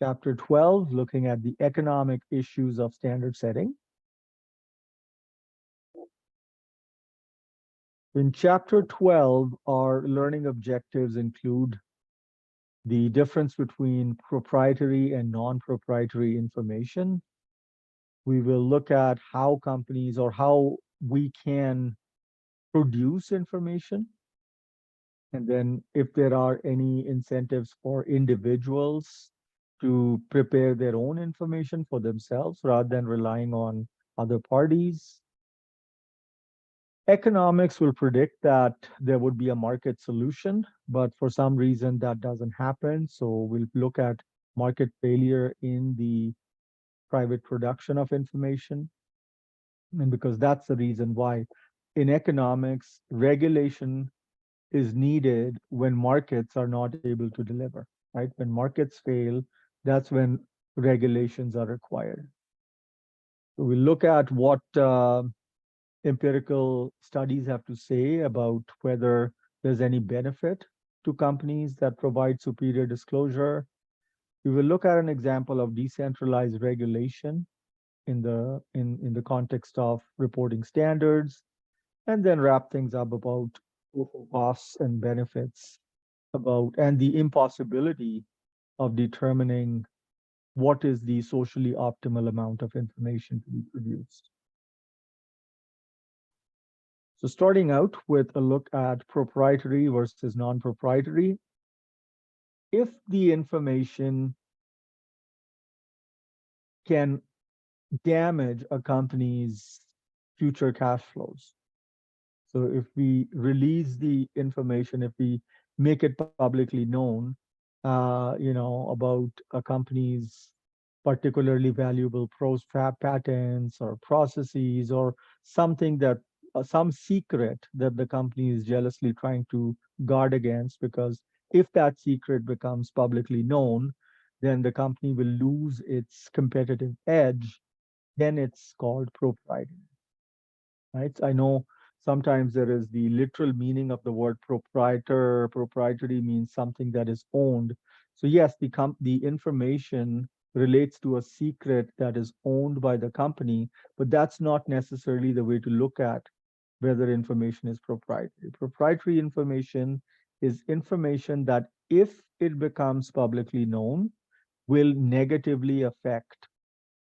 Chapter 12, looking at the economic issues of standard setting. In chapter 12, our learning objectives include the difference between proprietary and non-proprietary information. We will look at how companies or how we can produce information. And then if there are any incentives for individuals to prepare their own information for themselves rather than relying on other parties. Economics will predict that there would be a market solution, but for some reason that doesn't happen. So we'll look at market failure in the private production of information. And because that's the reason why in economics, regulation is needed when markets are not able to deliver, right? When markets fail, that's when regulations are required. So we look at what empirical studies have to say about whether there's any benefit to companies that provide superior disclosure. We will look at an example of decentralized regulation in the context of reporting standards, and then wrap things up about costs and benefits about and the impossibility of determining what is the socially optimal amount of information to be produced. So starting out with a look at proprietary versus non-proprietary, if the information can damage a company's future cash flows. So if we release the information, if we make it publicly known, about a company's particularly valuable patents or processes or something that some secret that the company is jealously trying to guard against, because if that secret becomes publicly known, then the company will lose its competitive edge. Then it's called proprietary, right? I know sometimes there is the literal meaning of the word proprietor. Proprietary means something that is owned. So yes, the information relates to a secret that is owned by the company, but that's not necessarily the way to look at whether information is proprietary. Proprietary information is information that if it becomes publicly known, will negatively affect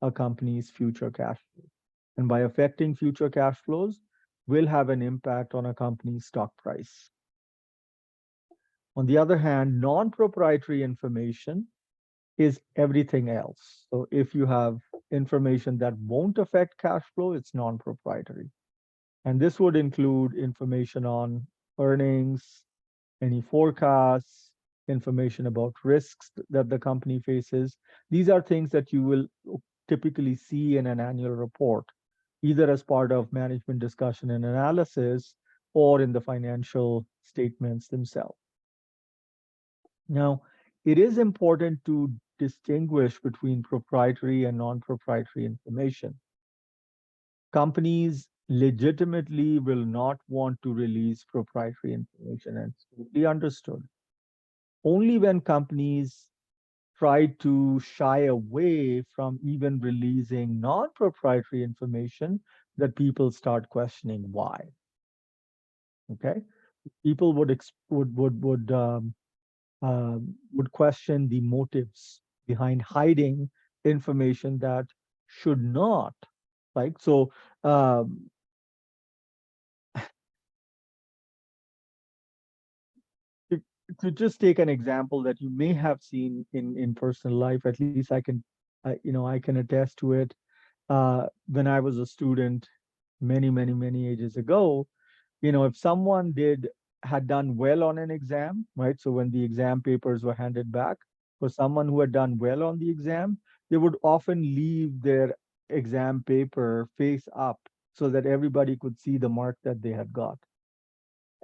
a company's future cash flow. And by affecting future cash flows, will have an impact on a company's stock price. On the other hand, non-proprietary information is everything else. So if you have information that won't affect cash flow, it's non-proprietary. And this would include information on earnings, any forecasts, information about risks that the company faces. These are things that you will typically see in an annual report, either as part of management discussion and analysis or in the financial statements themselves. Now, it is important to distinguish between proprietary and non-proprietary information. Companies legitimately will not want to release proprietary information, and it's totally understood. Only when companies try to shy away from even releasing non-proprietary information that people start questioning why. Okay, people would question the motives behind hiding information that should not, like so. To, to just take an example that you may have seen in personal life, at least I can attest to it. When I was a student many ages ago, if someone had done well on an exam, right? So when the exam papers were handed back, for someone who had done well on the exam, they would often leave their exam paper face up so that everybody could see the mark that they had got.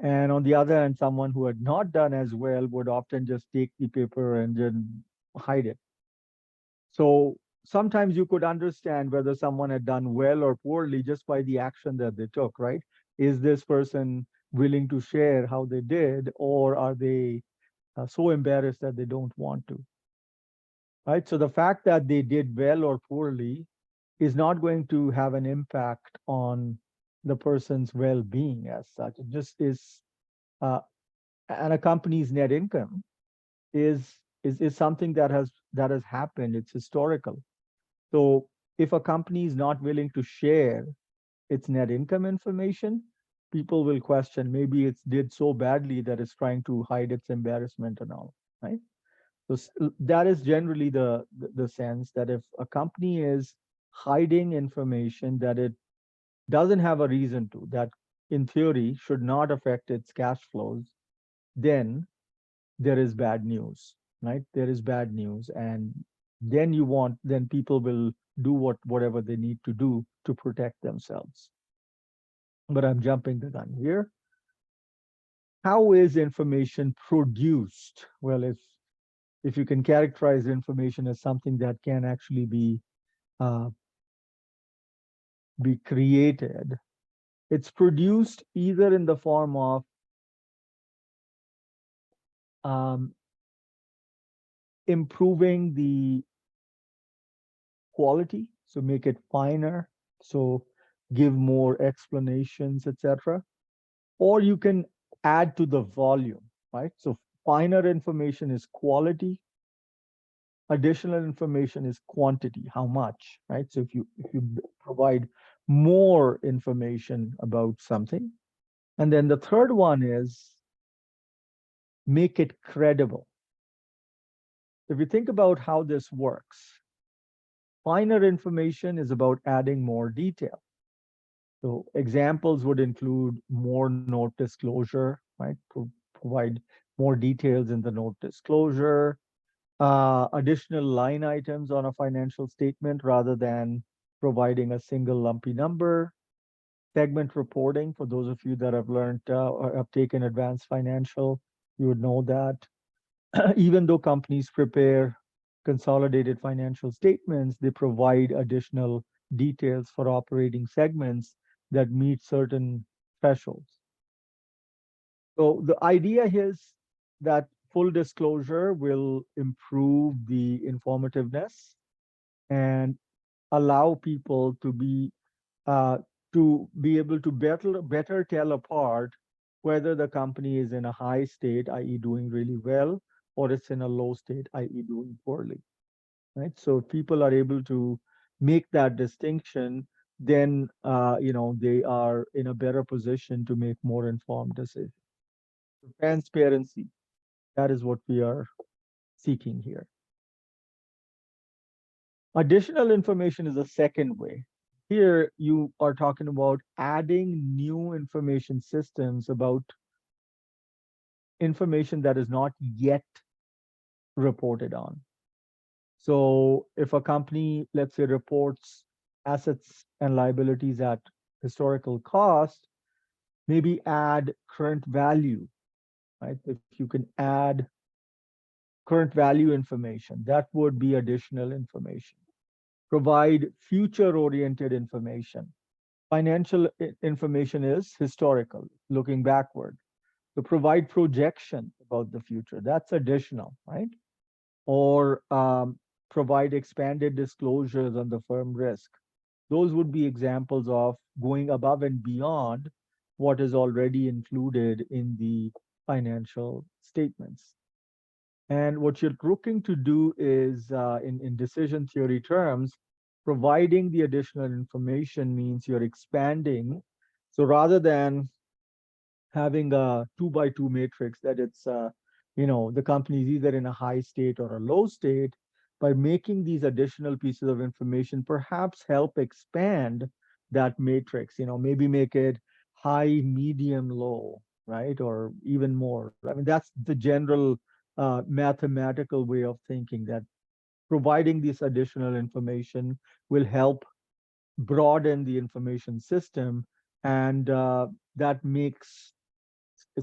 And on the other hand, someone who had not done as well would often just take the paper and then hide it. So sometimes you could understand whether someone had done well or poorly just by the action that they took, right? Is this person willing to share how they did, or are they so embarrassed that they don't want to? right? So the fact that they did well or poorly is not going to have an impact on the person's well-being as such. It just is, uh, and a company's net income is something that has happened. It's historical. So if a company is not willing to share its net income information, people will question maybe it's did so badly that it's trying to hide its embarrassment and all, right? So that is generally the sense that if a company is hiding information that it doesn't have a reason to, that in theory should not affect its cash flows, then there is bad news, right? There is bad news, and then people will do whatever they need to do to protect themselves. But I'm jumping the gun here. How is information produced? Well, if you can characterize information as something that can actually uh, be created, it's produced either in the form of um, improving the quality, so make it finer, so give more explanations, etc. Or you can add to the volume, right? So finer information is quality, additional information is quantity, how much, right? So if you provide more information about something. And then the third one is make it credible. If you think about how this works, finer information is about adding more detail. So examples would include more note disclosure, right? Provide more details in the note disclosure, additional line items on a financial statement rather than providing a single lumpy number, segment reporting. For those of you that have learned or have taken advanced financial, you would know that even though companies prepare consolidated financial statements, they provide additional details for operating segments that meet certain thresholds. So the idea is that full disclosure will improve the informativeness and allow people uh, to be able to better tell apart whether the company is in a high state, i.e., doing really well, or it's in a low state, i.e., doing poorly. Right. So if people are able to make that distinction, then they are in a better position to make more informed decisions. Transparency, that is what we are seeking here. Additional information is a second way. Here you are talking about adding new information systems about information that is not yet reported on. So if a company, let's say, reports assets and liabilities at historical cost, maybe add current value, right? If you can add current value information, that would be additional information. Provide future-oriented information. Financial information is historical, looking backward. To provide projection about the future, that's additional, right? Or provide expanded disclosures on the firm risk. Those would be examples of going above and beyond what is already included in the financial statements. And what you're looking to do is, in decision theory terms, providing the additional information means you're expanding. So rather than having a 2 by 2 matrix that it's, the company is either in a high state or a low state, by making these additional pieces of information, perhaps help expand that matrix, maybe make it high, medium, low, right? Or even more. I mean, that's the general mathematical way of thinking, that providing this additional information will help broaden the information system. And that makes,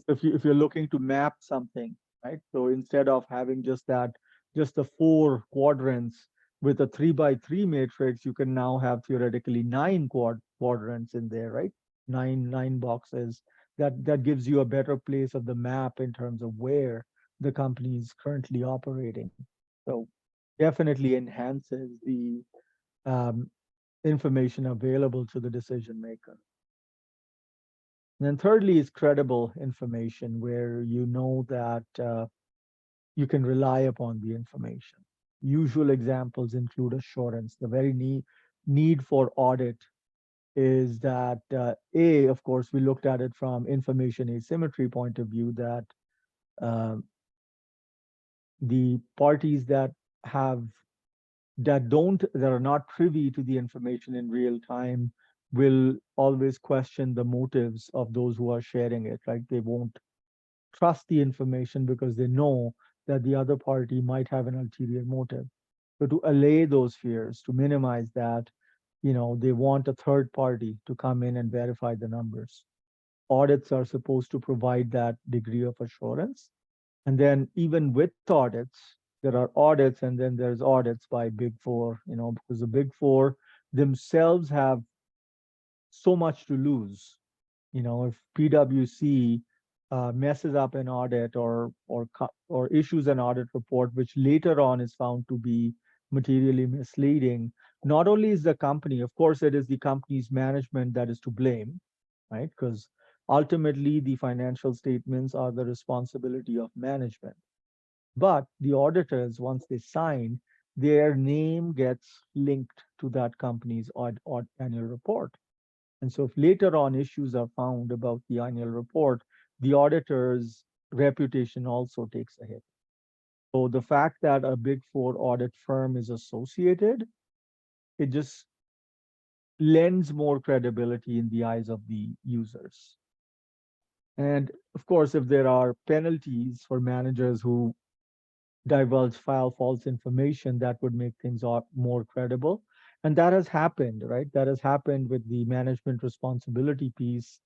if you're looking to map something, right? So instead of having just the 4 quadrants with a 3 by 3 matrix, you can now have theoretically 9 quadrants in there, right? Nine boxes. That gives you a better place of the map in terms of where the company is currently operating. So definitely enhances the um, information available to the decision maker. And then thirdly is credible information where you know that you can rely upon the information. Usual examples include assurance. The very need for audit is that of course, we looked at it from information asymmetry point of view, that um, the parties have that are not privy to the information in real time will always question the motives of those who are sharing it, right? They won't trust the information because they know that the other party might have an ulterior motive. So to allay those fears, to minimize that, they want a third party to come in and verify the numbers. Audits are supposed to provide that degree of assurance. And then even with audits, there are audits and then there's audits by Big Four, because the Big Four themselves have so much to lose. If PwC messes up an audit or issues an audit report, which later on is found to be materially misleading, not only is the company, of course, it is the company's management that is to blame, right? Because ultimately the financial statements are the responsibility of management. But the auditors, once they sign, their name gets linked to that company's annual report. And so if later on issues are found about the annual report, the auditor's reputation also takes a hit. So the fact that a Big Four audit firm is associated, it just lends more credibility in the eyes of the users. And of course, if there are penalties for managers who divulge file false information, that would make things more credible. And that has happened, right? That has happened with the management responsibility piece.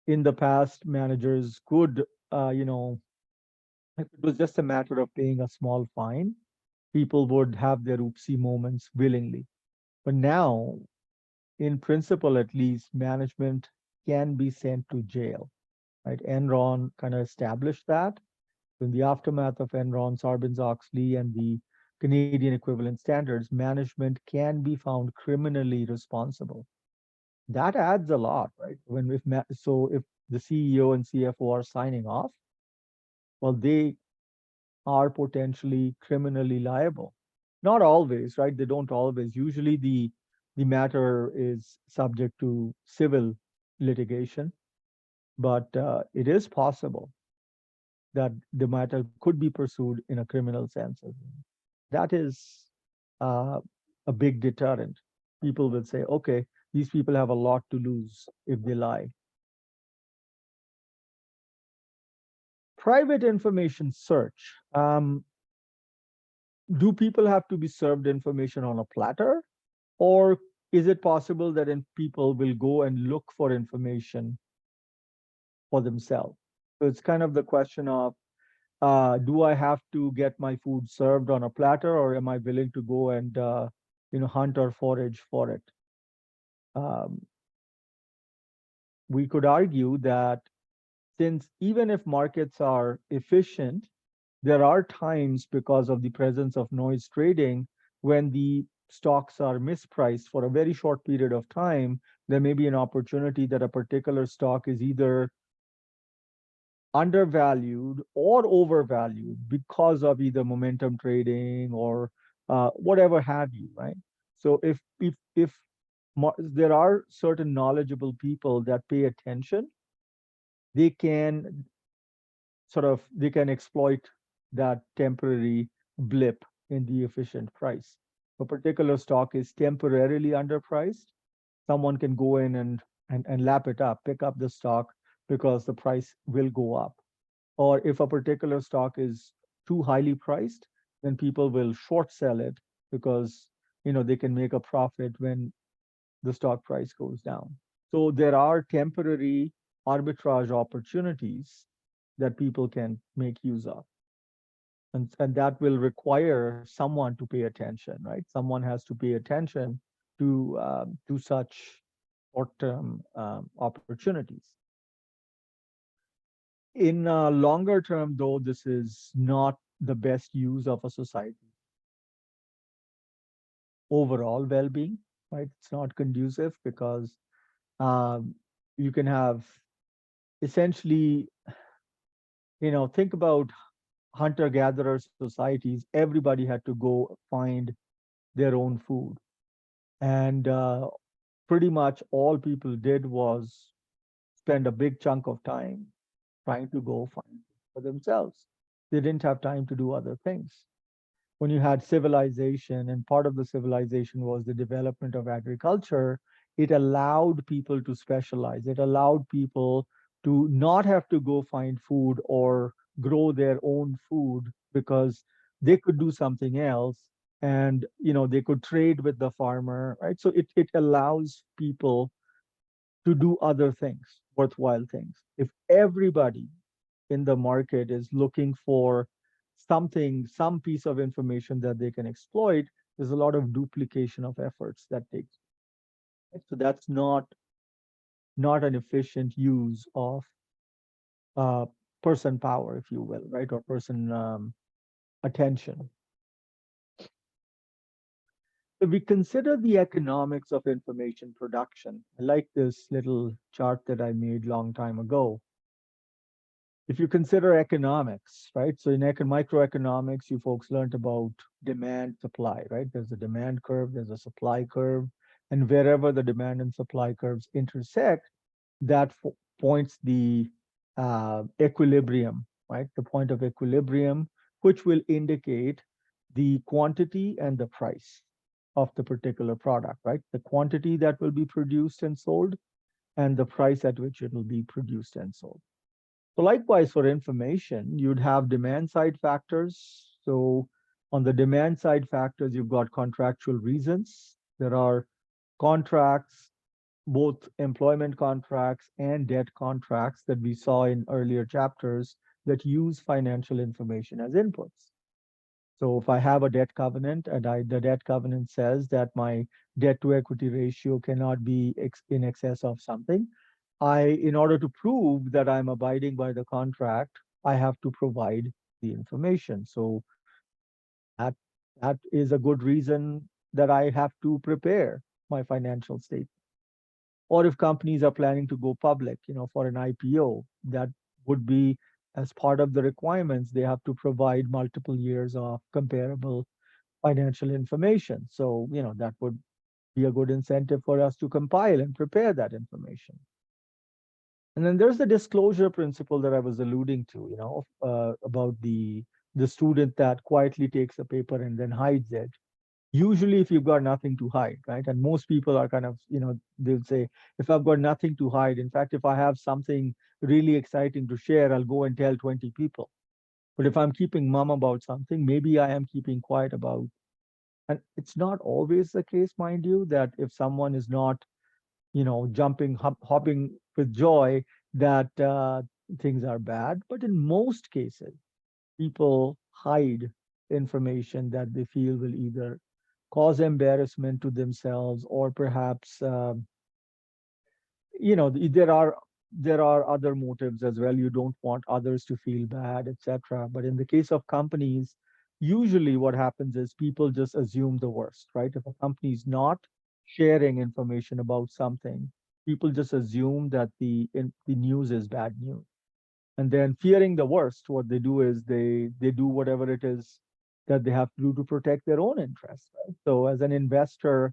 In the past, managers could, if it was just a matter of paying a small fine, people would have their oopsie moments willingly. But now, in principle at least, management can be sent to jail, right? Enron kind of established that. In the aftermath of Enron, Sarbanes-Oxley, and the Canadian equivalent standards, management can be found criminally responsible. That adds a lot, right? If the CEO and CFO are signing off, well, they are potentially criminally liable. Not always, right? They don't always. Usually the matter is subject to civil litigation, but it is possible that the matter could be pursued in a criminal sense as well. That is uh, a big deterrent. People will say, okay, these people have a lot to lose if they lie. Private information search. Do people have to be served information on a platter? Or is it possible that people will go and look for information for themselves? So it's kind of the question of, do I have to get my food served on a platter, or am I willing to go and hunt or forage for it? Um, we could argue that since even if markets are efficient, there are times because of the presence of noise trading when the stocks are mispriced for a very short period of time. There may be an opportunity that a particular stock is either undervalued or overvalued because of either momentum trading or whatever have you, right? So if there are certain knowledgeable people that pay attention, they can they can exploit that temporary blip in the efficient price. A particular stock is temporarily underpriced, someone can go in and lap it up, pick up the stock because the price will go up. Or if a particular stock is too highly priced, then people will short sell it because they can make a profit when the stock price goes down. So there are temporary arbitrage opportunities that people can make use of. And that will require someone to pay attention, right? Someone has to pay attention to such short-term opportunities. In longer term, though, this is not the best use of a society. overall well-being, right? It's not conducive because um, you can have essentially, think about hunter-gatherer societies. Everybody had to go find their own food. And pretty much all people did was spend a big chunk of time trying to go find it for themselves. They didn't have time to do other things. When you had civilization, and part of the civilization was the development of agriculture, it allowed people to specialize. It allowed people to not have to go find food or grow their own food because they could do something else, and they could trade with the farmer, right? So it allows people to do other things, worthwhile things. If everybody in the market is looking for something, some piece of information that they can exploit, there's a lot of duplication of efforts that takes place. So that's not an efficient use of uh, person power, if you will, right, or person attention. If we consider the economics of information production, I like this little chart that I made long time ago. If you consider economics, right? So in microeconomics, you folks learned about demand supply, right? There's a demand curve, there's a supply curve, and wherever the demand and supply curves intersect, that points the equilibrium, right? The point of equilibrium, which will indicate the quantity and the price of the particular product, right? The quantity that will be produced and sold, and the price at which it will be produced and sold. So likewise, for information, you'd have demand side factors. So on the demand side factors, you've got contractual reasons. There are contracts, both employment contracts and debt contracts that we saw in earlier chapters that use financial information as inputs. So if I have a debt covenant and the debt covenant says that my debt to equity ratio cannot be in excess of something, in order to prove that I'm abiding by the contract, I have to provide the information. So that that is a good reason that I have to prepare my financial statement. Or if companies are planning to go public, for an IPO, that would be as part of the requirements, they have to provide multiple years of comparable financial information. So, that would be a good incentive for us to compile and prepare that information. And then there's the disclosure principle that I was alluding to, about the student that quietly takes a paper and then hides it. Usually, if you've got nothing to hide, right? And most people are kind of, they'll say, if I've got nothing to hide, in fact, if I have something really exciting to share, I'll go and tell 20 people. But if I'm keeping mum about something, maybe I am keeping quiet about. And it's not always the case, mind you, that if someone is not jumping, hopping with joy, that things are bad. But in most cases, people hide information that they feel will either cause embarrassment to themselves, or perhaps, there are other motives as well. You don't want others to feel bad, etc. But in the case of companies, usually what happens is people just assume the worst, right? If a company is not sharing information about something, people just assume that the news is bad news. And then fearing the worst, what they do is they do whatever it is that they have to do to protect their own interests, right? So as an investor,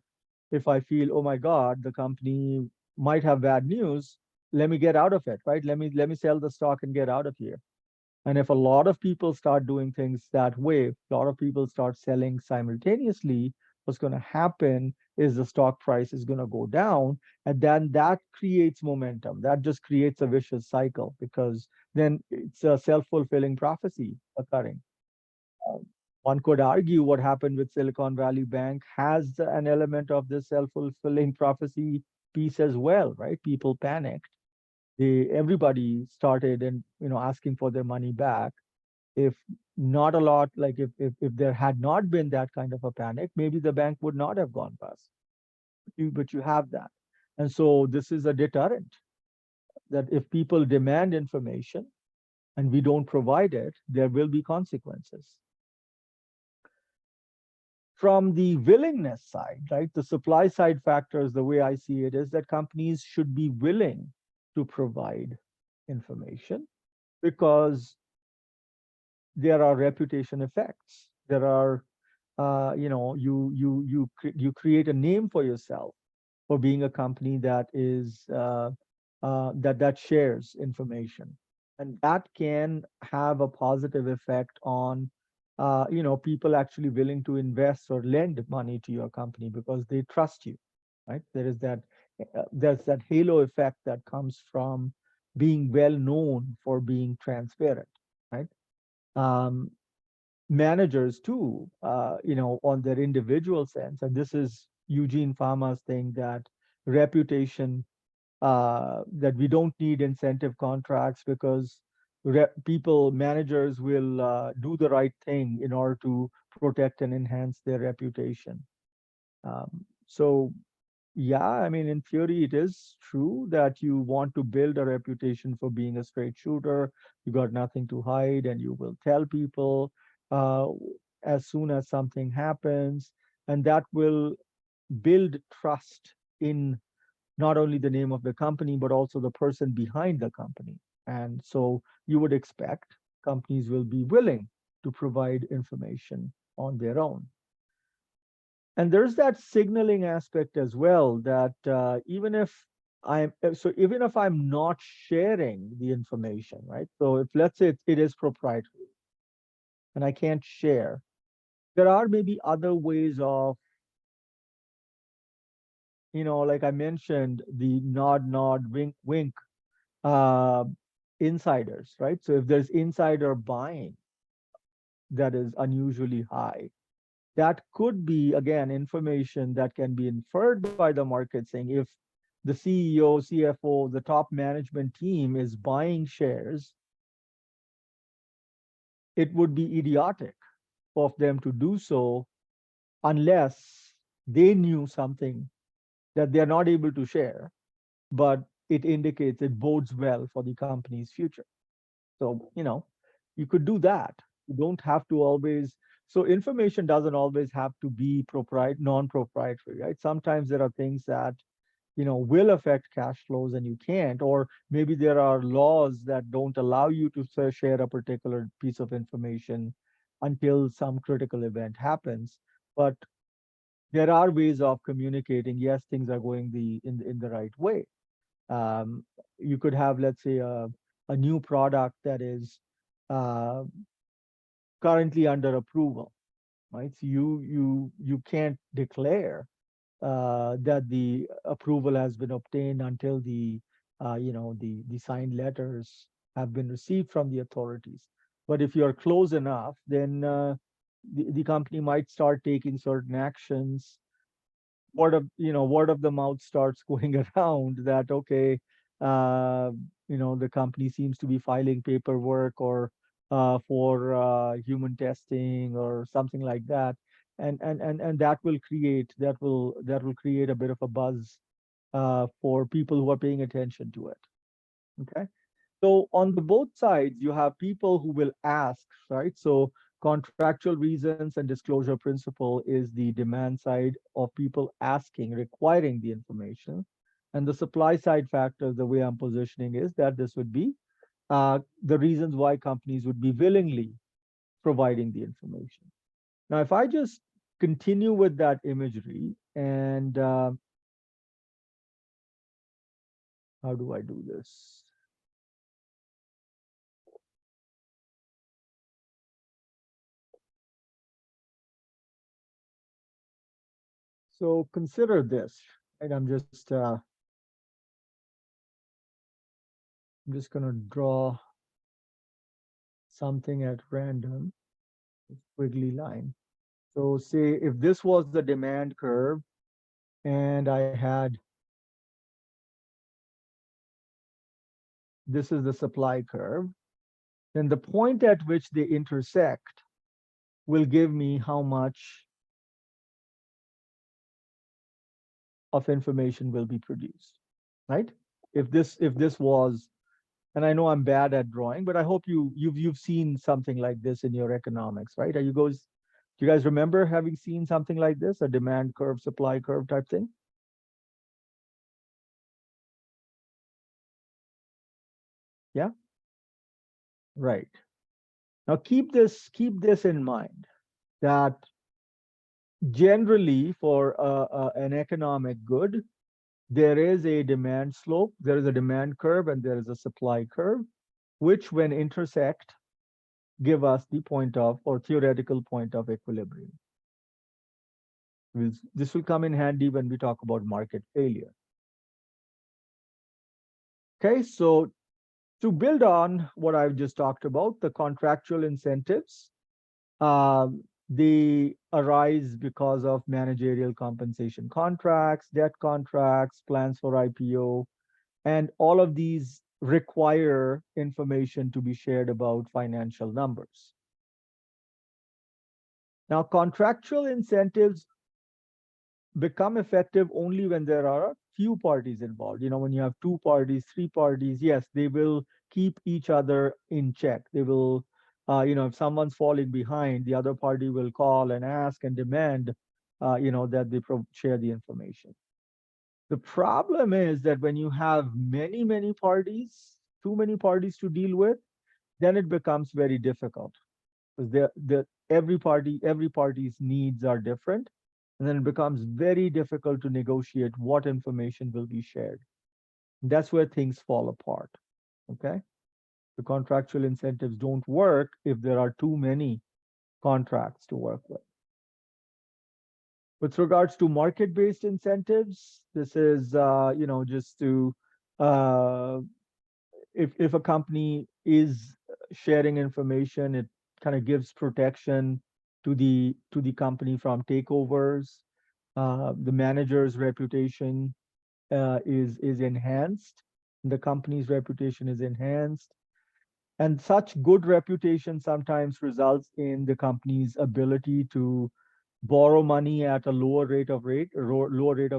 if I feel, oh my God, the company might have bad news, let me get out of it, right? Let me sell the stock and get out of here. And if a lot of people start doing things that way, a lot of people start selling simultaneously, what's going to happen is the stock price is going to go down. And then that creates momentum. That just creates a vicious cycle, because then it's a self-fulfilling prophecy occurring. Um, One could argue what happened with Silicon Valley Bank has an element of this self-fulfilling prophecy piece as well, right? People panicked. Everybody started and asking for their money back. If not a lot, like if there had not been that kind of a panic, maybe the bank would not have gone bust. But you have that. And so this is a deterrent, that if people demand information and we don't provide it, there will be consequences. From the willingness side, right? The supply side factors, the way I see it, is that companies should be willing to provide information because there are reputation effects. There are, you create a name for yourself for being a company that is that shares information, and that can have a positive effect on people actually willing to invest or lend money to your company because they trust you, right? There's that halo effect that comes from being well known for being transparent, right? um, Managers too, on their individual sense, and this is Eugene Fama's thing, that reputation, that we don't need incentive contracts because managers will do the right thing in order to protect and enhance their reputation. So yeah, I mean, in theory, it is true that you want to build a reputation for being a straight shooter. You got nothing to hide, and you will tell people uh, as soon as something happens, and that will build trust in not only the name of the company, but also the person behind the company. And so you would expect companies will be willing to provide information on their own. And there's that signaling aspect as well, that even if I'm not sharing the information, right? So if, let's say, it is proprietary and I can't share, there are maybe other ways of, like I mentioned, the nod, nod, wink, wink, uh, insiders, right? So if there's insider buying that is unusually high, that could be, again, information that can be inferred by the market, saying if the CEO, CFO, the top management team is buying shares, it would be idiotic of them to do so unless they knew something that they're not able to share, but it bodes well for the company's future. So, you could do that. You don't have to always, so information doesn't always have to be non-proprietary, right? Sometimes there are things that, will affect cash flows and you can't, or maybe there are laws that don't allow you to share a particular piece of information until some critical event happens. But there are ways of communicating, yes, things are going in the right way. um, you could have, let's say, a new product that is uh, currently under approval, right? So you can't declare that the approval has been obtained until the signed letters have been received from the authorities. But if you're close enough, then the company might start taking certain actions. Word of the mouth starts going around that, okay, uh, the company seems to be filing paperwork or for human testing or something like that, and that will create a bit of a buzz for people who are paying attention to it. Okay. So on the both sides, you have people who will ask, right? So contractual reasons and disclosure principle is the demand side of people asking, requiring the information. And the supply side factor, the way I'm positioning, is that this would be the reasons why companies would be willingly providing the information. Now, if I just continue with that imagery, and how do I do this? So consider this, right? I'm just going to draw something at random, wiggly line. So say if this was the demand curve and I had, this is the supply curve, then the point at which they intersect will give me how much of information will be produced, right? If this was, and I know I'm bad at drawing, but I hope you've seen something like this in your economics, right? Are you guys Do you guys remember having seen something like this, a demand curve, supply curve type thing? Yeah, right. Now keep this in mind that generally for an economic good, there is a demand slope, there is a demand curve, and there is a supply curve, which when intersect, give us the point of or theoretical point of equilibrium. This will come in handy when we talk about market failure. Okay, so to build on what I've just talked about, the contractual incentives, they arise because of managerial compensation contracts, debt contracts, plans for IPO, and all of these require information to be shared about financial numbers. Now, contractual incentives become effective only when there are a few parties involved. You know, when you have two parties, three parties, yes, they will keep each other in check. They will, if someone's falling behind, the other party will call and ask and demand, that they share the information. The problem is that when you have many, many parties, too many parties to deal with, then it becomes very difficult because every party's needs are different, and then it becomes very difficult to negotiate what information will be shared. That's where things fall apart. Okay, the contractual incentives don't work if there are too many contracts to work with. With regards to market-based incentives, this is just to uh, if a company is sharing information, it kind of gives protection to the company from takeovers. The manager's reputation is enhanced. The company's reputation is enhanced, and such good reputation sometimes results in the company's ability to borrow money at a lower rate of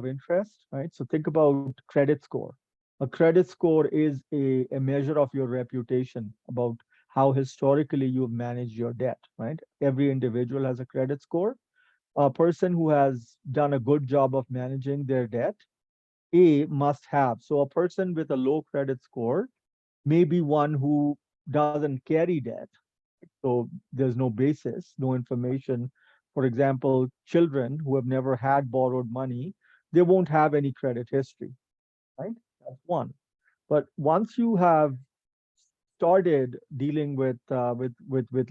interest, right? So think about credit score. A credit score is a measure of your reputation about how historically you've managed your debt, right? Every individual has a credit score. A person who has done a good job of managing their debt, A, must have. So a person with a low credit score may be one who doesn't carry debt, so there's no basis, no information. For example, children who have never had borrowed money, they won't have any credit history, right? That's one. But once you have started dealing with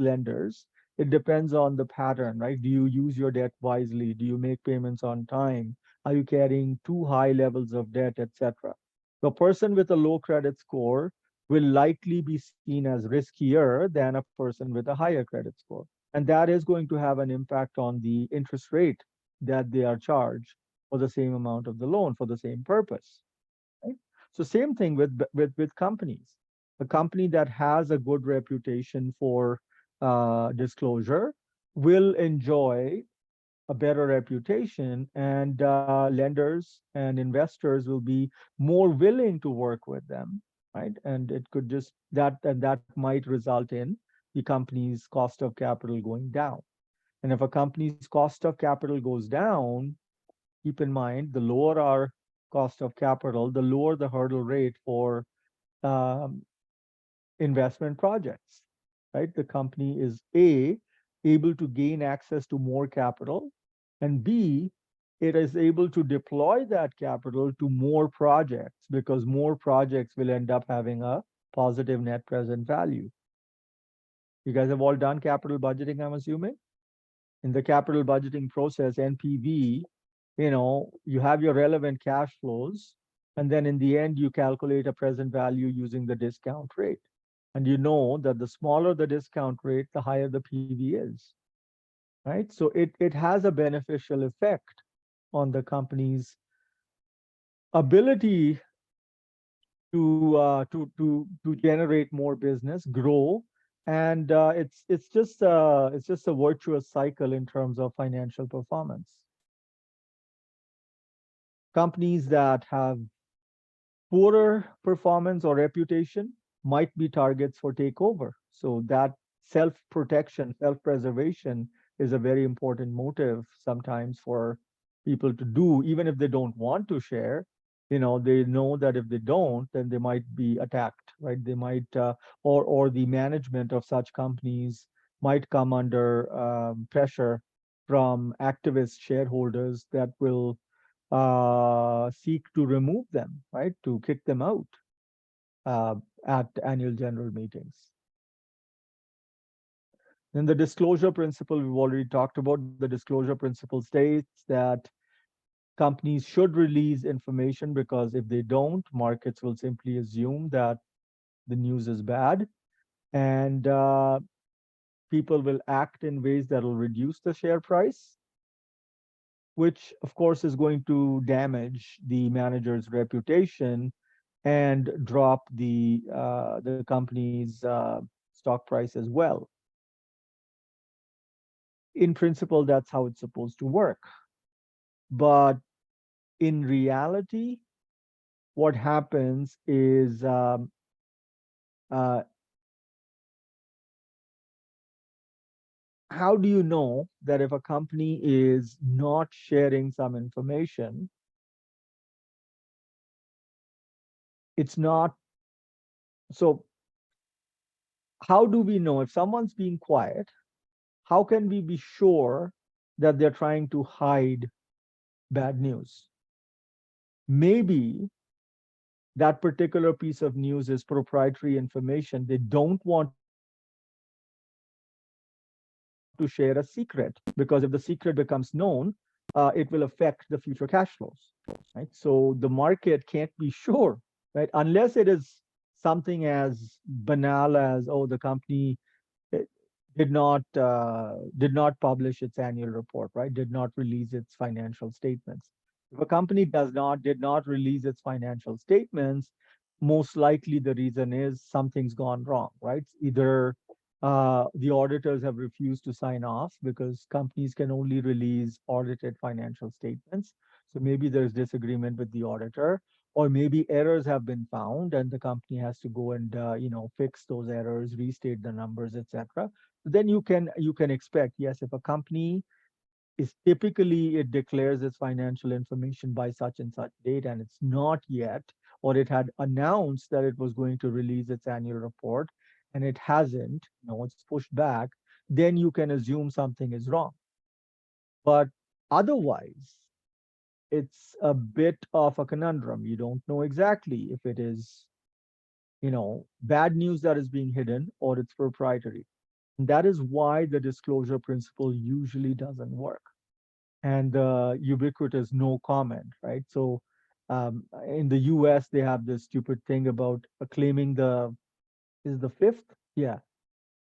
lenders, it depends on the pattern, right? Do you use your debt wisely? Do you make payments on time? Are you carrying too high levels of debt, etc.? The person with a low credit score will likely be seen as riskier than a person with a higher credit score. And that is going to have an impact on the interest rate that they are charged for the same amount of the loan for the same purpose. Right? So same thing with companies. A company that has a good reputation for disclosure will enjoy a better reputation, and lenders and investors will be more willing to work with them, right? And it could just that might result in the company's cost of capital going down. And if a company's cost of capital goes down, keep in mind the lower our cost of capital, the lower the hurdle rate for um, investment projects, right? The company is A, able to gain access to more capital, and B, it is able to deploy that capital to more projects because more projects will end up having a positive net present value. You guys have all done capital budgeting, I'm assuming? In the capital budgeting process, NPV, you have your relevant cash flows, and then in the end, you calculate a present value using the discount rate. And you know that the smaller the discount rate, the higher the PV is, right? So it has a beneficial effect on the company's ability to generate more business, grow, and it's just a virtuous cycle in terms of financial performance. Companies that have poorer performance or reputation might be targets for takeover. So that self-protection, self-preservation is a very important motive sometimes for people to do, even if they don't want to share. They know that if they don't, then they might be attacked, right? They might, or the management of such companies might come under pressure from activist shareholders that will seek to remove them, right? To kick them out uh, at annual general meetings. Then the disclosure principle we've already talked about. The disclosure principle states that companies should release information because if they don't, markets will simply assume that the news is bad, and people will act in ways that will reduce the share price, which of course is going to damage the manager's reputation and drop the company's stock price as well. In principle, that's how it's supposed to work. But in reality, what happens is uh, how do you know that if a company is not sharing some information, it's not so? How do we know if someone's being quiet? How can we be sure that they're trying to hide bad news? Maybe that particular piece of news is proprietary information. They don't want to share a secret, because if the secret becomes known, it will affect the future cash flows, right? So the market can't be sure, right? Unless it is something as banal as, oh, the company eh, did not publish its annual report, right? Did not release its financial statements. If a company did not release its financial statements, most likely the reason is something's gone wrong, right? Either the auditors have refused to sign off because companies can only release audited financial statements. So maybe there's disagreement with the auditor, or maybe errors have been found and the company has to go and fix those errors, restate the numbers, etc. Then you can expect, yes, if a company is typically, it declares its financial information by such and such date and it's not yet, or it had announced that it was going to release its annual report and it hasn't, it's pushed back, then you can assume something is wrong. But otherwise, it's a bit of a conundrum. You don't know exactly if it is, bad news that is being hidden or it's proprietary. And that is why the disclosure principle usually doesn't work. And the ubiquitous no comment, right? So in the US, they have this stupid thing about claiming is the fifth? Yeah,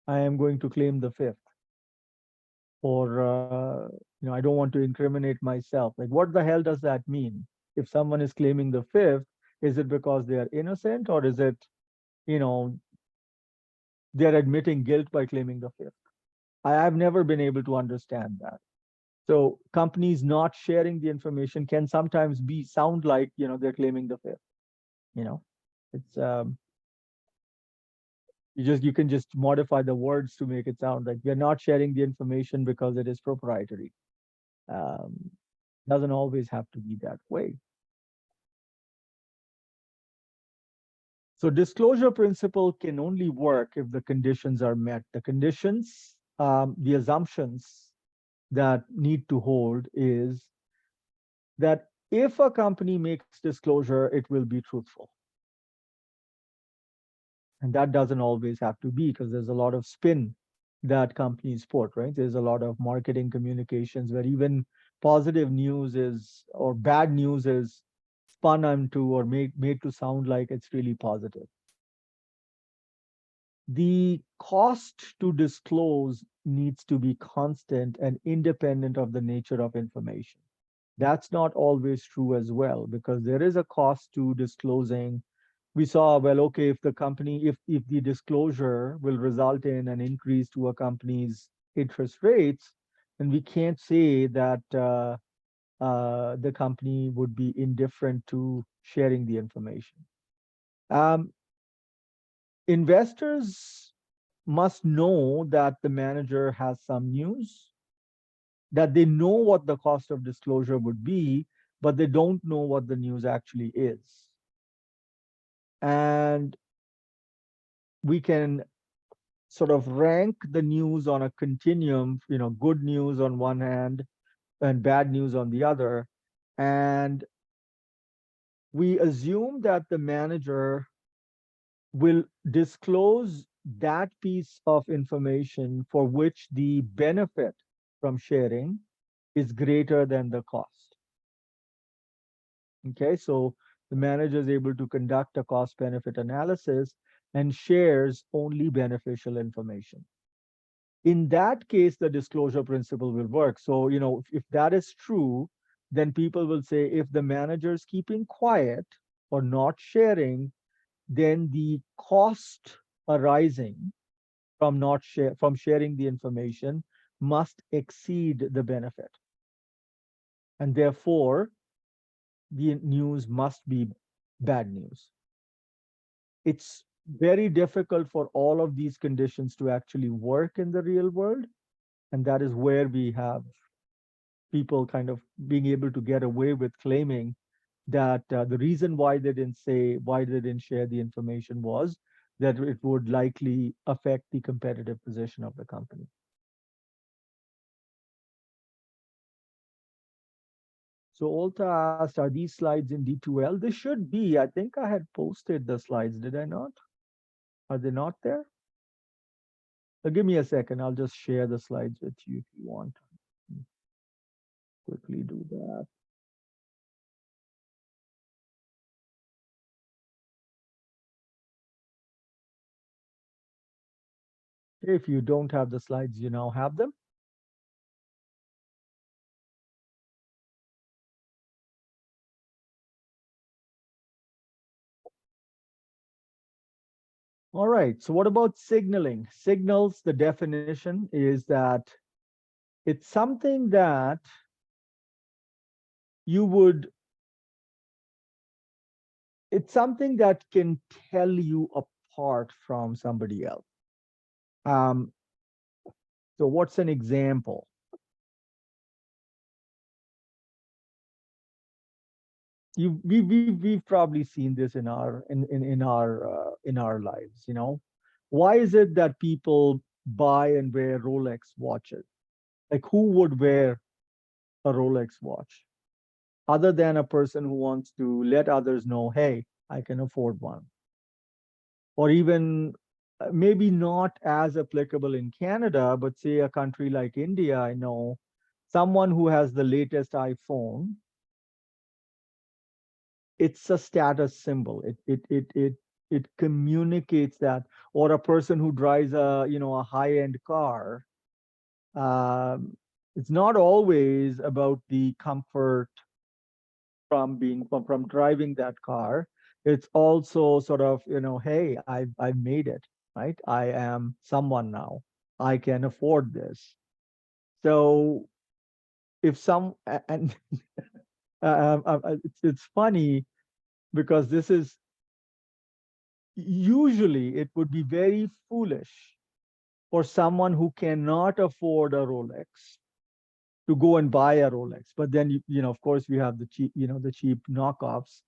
I am going to claim the fifth. Or, I don't want to incriminate myself. Like, what the hell does that mean? If someone is claiming the fifth, is it because they are innocent, or is it, you know, they're admitting guilt by claiming the fifth? Have never been able to understand that. So companies not sharing the information can sometimes sound like, they're claiming the fifth. You know, it's you can just modify the words to make it sound like we're not sharing the information because it is proprietary. Um, doesn't always have to be that way. So disclosure principle can only work if the conditions are met. The conditions, the assumptions that need to hold is that if a company makes disclosure, it will be truthful. And that doesn't always have to be, because there's a lot of spin that companies put, right? There's a lot of marketing communications where even positive news is, or bad news is spun onto or made to sound like it's really positive. The cost to disclose needs to be constant and independent of the nature of information. That's not always true as well, because there is a cost to disclosing. We saw, well, okay, if the company, if the disclosure will result in an increase to a company's interest rates, then we can't say that the company would be indifferent to sharing the information. Um, Investors must know that the manager has some news, that they know what the cost of disclosure would be, but they don't know what the news actually is. And we can sort of rank the news on a continuum, good news on one hand and bad news on the other. And we assume that the manager will disclose that piece of information for which the benefit from sharing is greater than the cost. Okay, so the manager is able to conduct a cost benefit analysis and shares only beneficial information. In that case, the disclosure principle will work. So, if that is true, then people will say if the manager is keeping quiet or not sharing, then the cost arising from sharing the information must exceed the benefit. And therefore, the news must be bad news. It's very difficult for all of these conditions to actually work in the real world. And that is where we have people kind of being able to get away with claiming that the reason why they didn't share the information was that it would likely affect the competitive position of the company. So Olta asked, are these slides in D2L? They should be. I think I had posted the slides, did I not? Are they not there? Give me a second. I'll just share the slides with you if you want. Quickly do that. If you don't have the slides, you now have them. All right, so what about signaling? Signals, the definition is that it's something that you would, it's something that can tell you apart from somebody else. So what's an example? We've probably seen this in our lives, Why is it that people buy and wear Rolex watches? Like, who would wear a Rolex watch other than a person who wants to let others know, hey, I can afford one? Or even maybe not as applicable in Canada, but say a country like India, I know someone who has the latest iPhone, it's a status symbol. It communicates that. Or a person who drives a high-end car, it's not always about the comfort from driving that car. It's also sort of, hey, I've made it, right? I am someone now. I can afford this. So if some and it's funny because this is usually it would be very foolish for someone who cannot afford a Rolex to go and buy a Rolex. But then, of course, we have the cheap knockoffs.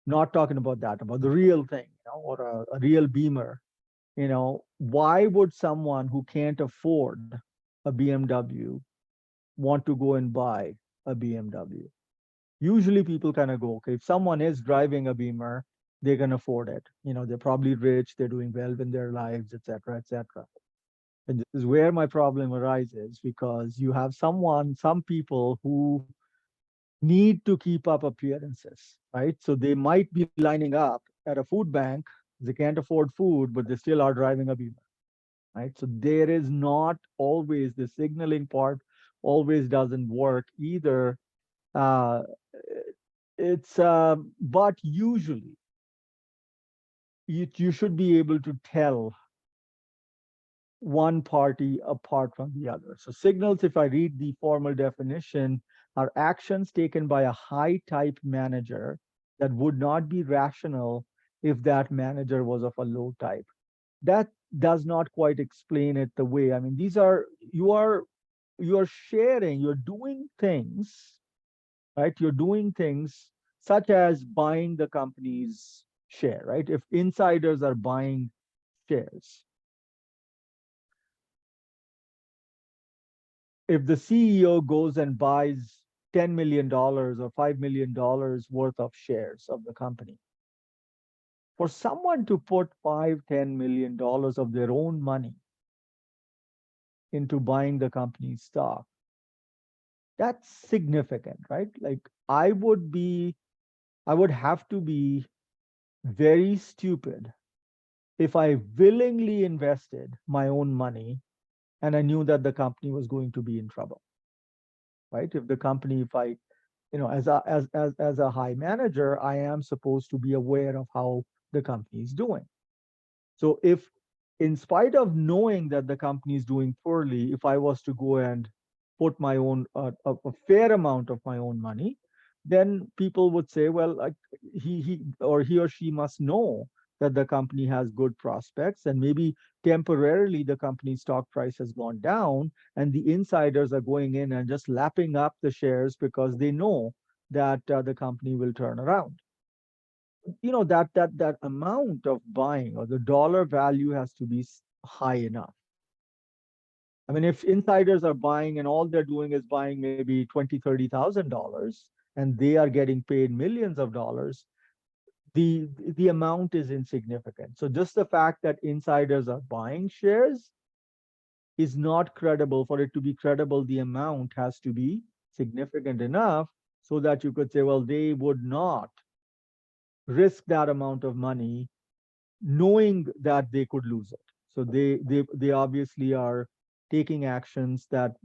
Not talking about that, about the real thing, or a real Beamer. Why would someone who can't afford a BMW want to go and buy a BMW? Usually people kind of go, okay, if someone is driving a Beamer, they can afford it. They're probably rich, they're doing well in their lives, et cetera, et cetera. And this is where my problem arises, because you have some people who need to keep up appearances, right? So they might be lining up at a food bank. They can't afford food, but they still are driving a Beamer, right? So there is not always the signaling part always doesn't work either. Uh, but usually you should be able to tell one party apart from the other. So signals, if I read the formal definition, are actions taken by a high type manager that would not be rational if that manager was of a low type. That does not quite explain it the way, I mean, you're sharing, you're doing things, right? You're doing things such as buying the company's share, right? If insiders are buying shares, if the CEO goes and buys $10 million or $5 million worth of shares of the company, for someone to put $5-10 million of their own money into buying the company's stock, that's significant, right? Like I would have to be very stupid if I willingly invested my own money and I knew that the company was going to be in trouble, right? If the company, if I, as a high manager, I am supposed to be aware of how the company is doing. So if, in spite of knowing that the company is doing poorly, if I was to go and put my own a fair amount of my own money, then people would say, well, like he or she must know that the company has good prospects, and maybe temporarily the company's stock price has gone down, and the insiders are going in and just lapping up the shares because they know that the company will turn around. That amount of buying, or the dollar value, has to be high enough. I mean, if insiders are buying and all they're doing is buying maybe $20,000-30,000, and they are getting paid millions of dollars, the amount is insignificant. So just the fact that insiders are buying shares is not credible. For it to be credible, the amount has to be significant enough so that you could say, well, they would not risk that amount of money knowing that they could lose it. So they obviously are taking actions that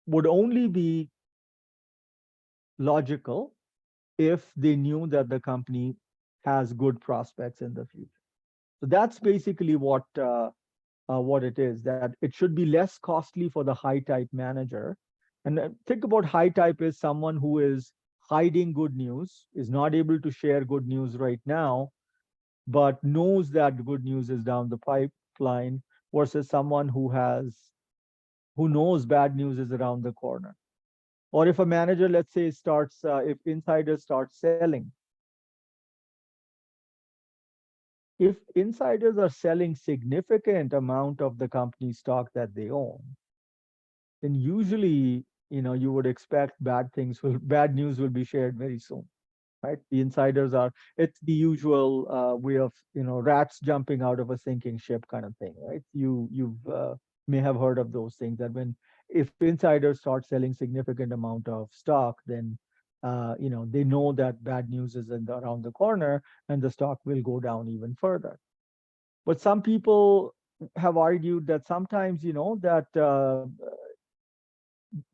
would only be logical if they knew that the company has good prospects in the future. So that's basically what it is, that it should be less costly for the high type manager. And think about high type is someone who is hiding good news, is not able to share good news right now, but knows that good news is down the pipeline, versus someone who knows bad news is around the corner. Or if a manager, let's say, if insiders start selling, if insiders are selling significant amount of the company stock that they own, then usually, you would expect bad news will be shared very soon, right? The insiders are, it's the usual way of, rats jumping out of a sinking ship kind of thing, right? You've may have heard of those things, that when, if insiders start selling significant amount of stock, then they know that bad news is around the corner, and the stock will go down even further. But some people have argued that sometimes, that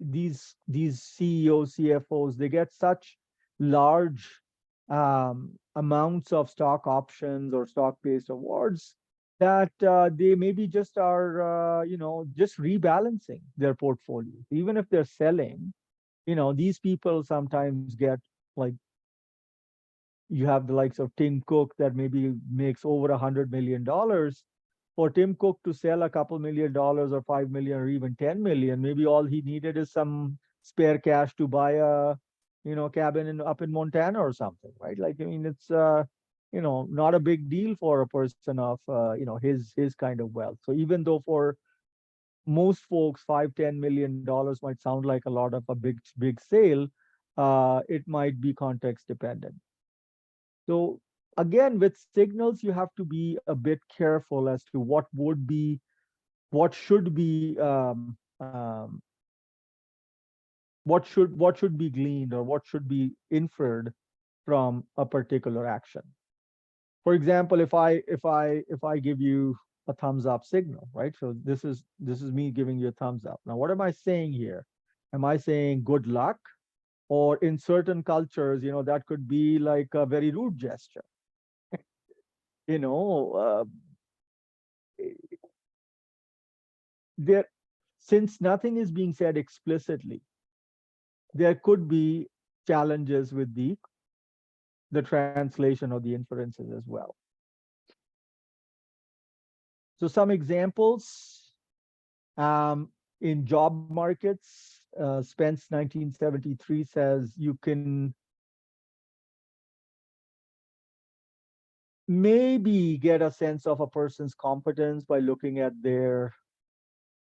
these CEOs, CFOs, they get such large amounts of stock options or stock-based awards that they maybe just are, just rebalancing their portfolio. Even if they're selling, these people sometimes get, like, you have the likes of Tim Cook that maybe makes over $100 million. For Tim Cook to sell a couple $1 million or 5 million or even 10 million, maybe all he needed is some spare cash to buy a, cabin up in Montana or something, right? Like, I mean, it's not a big deal for a person of his kind of wealth. So even though for most folks, $5-10 million might sound like a lot of a big sale, it might be context dependent. So again, with signals, you have to be a bit careful as to what should be, what should be gleaned, or what should be inferred from a particular action. For example, if I give you a thumbs up signal, right? So this is me giving you a thumbs up. Now, what am I saying here? Am I saying good luck? Or in certain cultures, that could be like a very rude gesture. you know, uh, there, since nothing is being said explicitly, there could be challenges with the translation or the inferences as well. So some examples. In job markets, Spence 1973 says you can maybe get a sense of a person's competence by looking at their,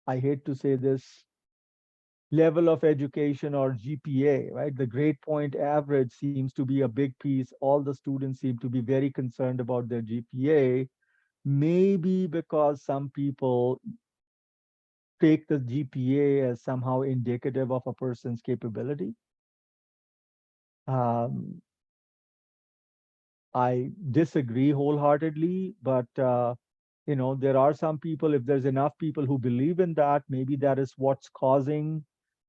I hate to say this, level of education or GPA, right? The grade point average seems to be a big piece. All the students seem to be very concerned about their GPA, maybe because some people take the GPA as somehow indicative of a person's capability. Um, I disagree wholeheartedly, but there are some people, if there's enough people who believe in that, maybe that is what's causing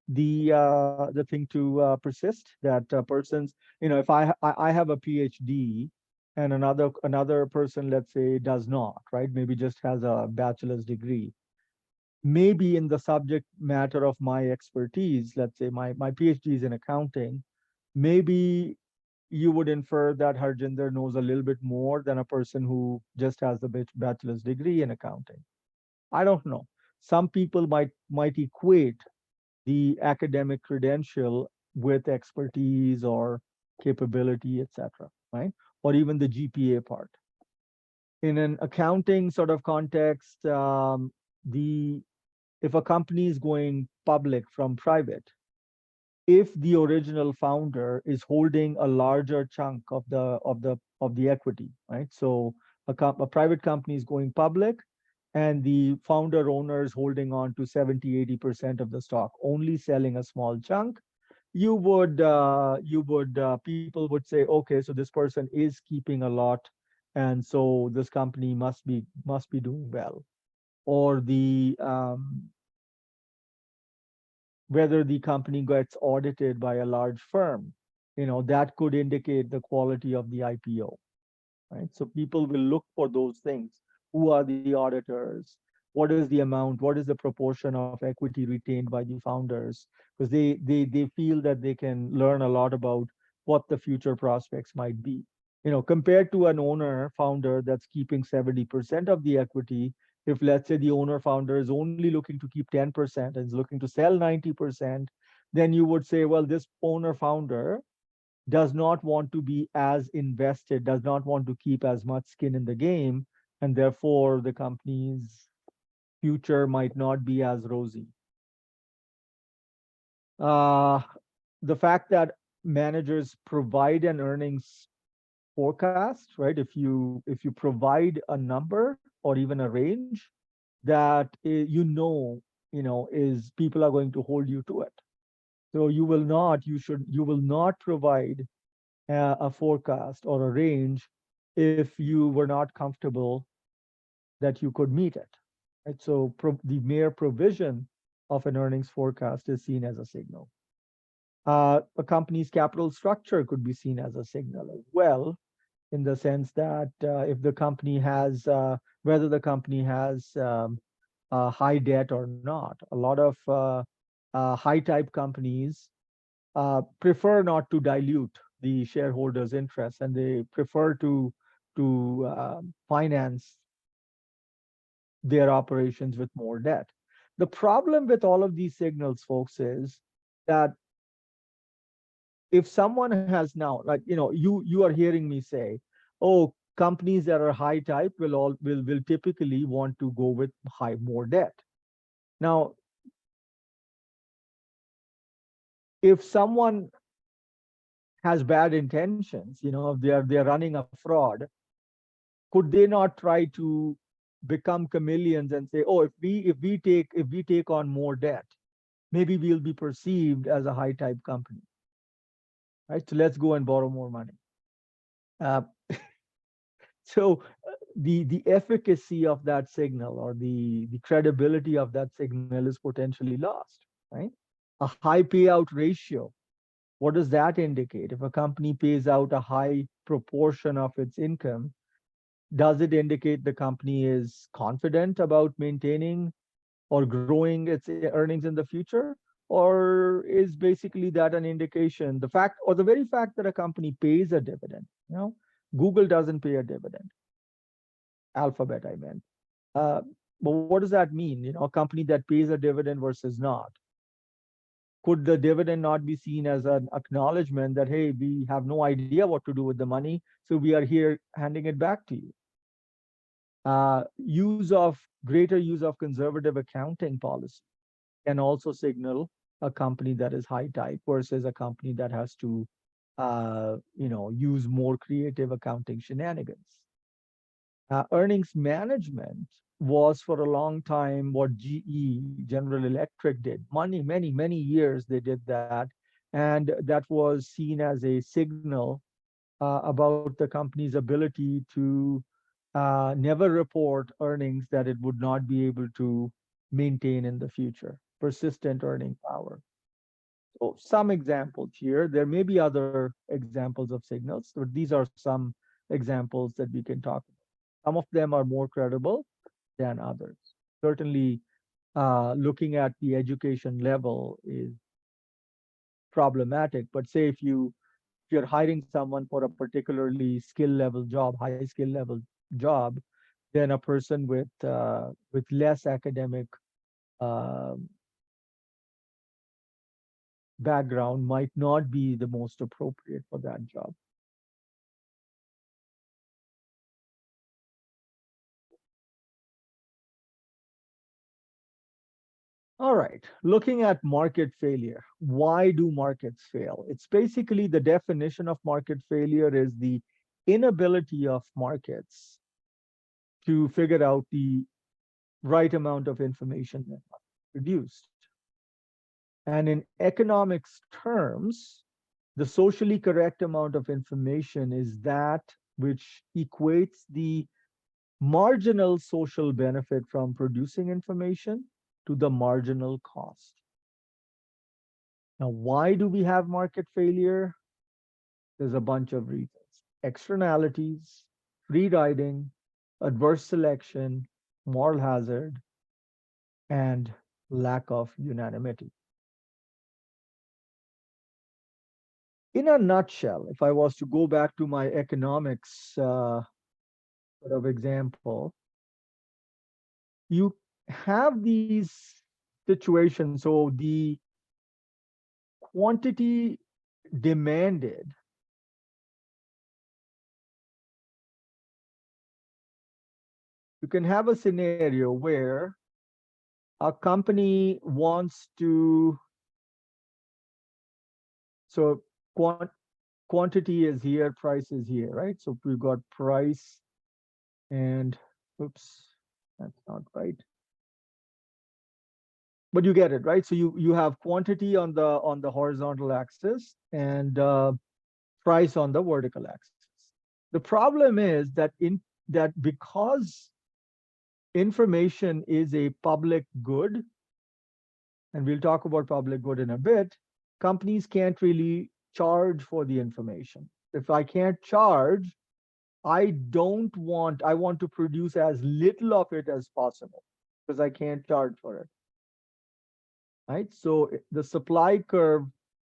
the thing to persist. That persons, if I have a PhD and another person, let's say, does not, right? Maybe just has a bachelor's degree. Maybe in the subject matter of my expertise, let's say my PhD is in accounting, maybe you would infer that Harjinder knows a little bit more than a person who just has the bachelor's degree in accounting. I don't know. Some people might equate the academic credential with expertise or capability, etc., right? Or even the GPA part. In an accounting sort of context, the if a company is going public from private, if the original founder is holding a larger chunk of the equity, right? So a private company is going public, and the founder owner is holding on to 70-80% of the stock, only selling a small chunk. People would say, okay, so this person is keeping a lot, and so this company must be doing well. Or whether the company gets audited by a large firm, that could indicate the quality of the IPO, right? So people will look for those things. Who are the auditors? What is the amount? What is the proportion of equity retained by the founders? Because they feel that they can learn a lot about what the future prospects might be. Compared to an owner founder that's keeping 70% of the equity, if let's say the owner founder is only looking to keep 10% and is looking to sell 90%, then you would say, well, this owner founder does not want to be as invested, does not want to keep as much skin in the game, and therefore the company's future might not be as rosy. Uh, the fact that managers provide an earnings forecast, right? If you provide a number or even a range that is people are going to hold you to it. So you will not provide a forecast or a range if you were not comfortable that you could meet it. Right? So the mere provision of an earnings forecast is seen as a signal. A company's capital structure could be seen as a signal as well, in the sense that if the company has, whether the company has high debt or not. A lot of high type companies prefer not to dilute the shareholders' interest, and they prefer to finance their operations with more debt. The problem with all of these signals, folks, is that if someone has now, like you are hearing me say, oh, companies that are high type will typically want to go with more debt. Now, if someone has bad intentions, if they're running a fraud, could they not try to become chameleons and say, oh, if we take on more debt, maybe we'll be perceived as a high type company, right? So let's go and borrow more money. Uh, so the efficacy of that signal, or the credibility of that signal, is potentially lost, right? A high payout ratio, what does that indicate? If a company pays out a high proportion of its income, does it indicate the company is confident about maintaining or growing its earnings in the future? Or is basically that an indication, the very fact that a company pays a dividend, Google doesn't pay a dividend, Alphabet, I meant. Uh, But what does that mean? A company that pays a dividend versus not. Could the dividend not be seen as an acknowledgement that, hey, we have no idea what to do with the money, so we are here handing it back to you? Greater use of conservative accounting policy can also signal a company that is high type versus a company that has to, use more creative accounting shenanigans. Earnings management was for a long time what GE, General Electric, did. Many years they did that. And that was seen as a signal about the company's ability to never report earnings that it would not be able to maintain in the future. Persistent earning power. So some examples here. There may be other examples of signals, but these are some examples that we can talk about. Some of them are more credible than others. Certainly, looking at the education level is problematic. But say if you're hiring someone for a particularly skill level job, high skill level job, then a person with less academic uh, background might not be the most appropriate for that job. All right, looking at market failure. Why do markets fail? It's basically the definition of market failure is the inability of markets to figure out the right amount of information that must be produced. And in economics terms, the socially correct amount of information is that which equates the marginal social benefit from producing information to the marginal cost. Now, why do we have market failure? There's a bunch of reasons. Externalities, free riding, adverse selection, moral hazard, and lack of unanimity. In a nutshell, if I was to go back to my economics sort of example, you have these situations. So the quantity demanded you can have a scenario where a company wants to, so quantity is here, price is here, right? So we've got price and, oops, that's not right. But you get it, right? So you have quantity on the horizontal axis and price on the vertical axis. The problem is that because information is a public good, and we'll talk about public good in a bit, companies can't really charge for the information. If I can't charge, I want to produce as little of it as possible because I can't charge for it. Right? So the supply curve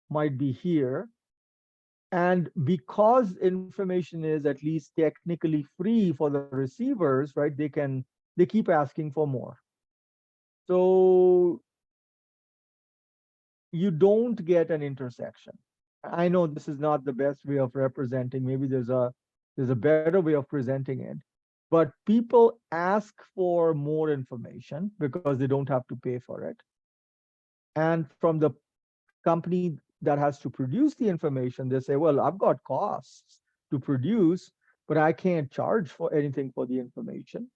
might be here. And because information is at least technically free for the receivers, right? They keep asking for more. So you don't get an intersection. I know this is not the best way of representing. Maybe there's a better way of presenting it. But people ask for more information because they don't have to pay for it. And from the company that has to produce the information, they say, well, I've got costs to produce, but I can't charge for anything for the information.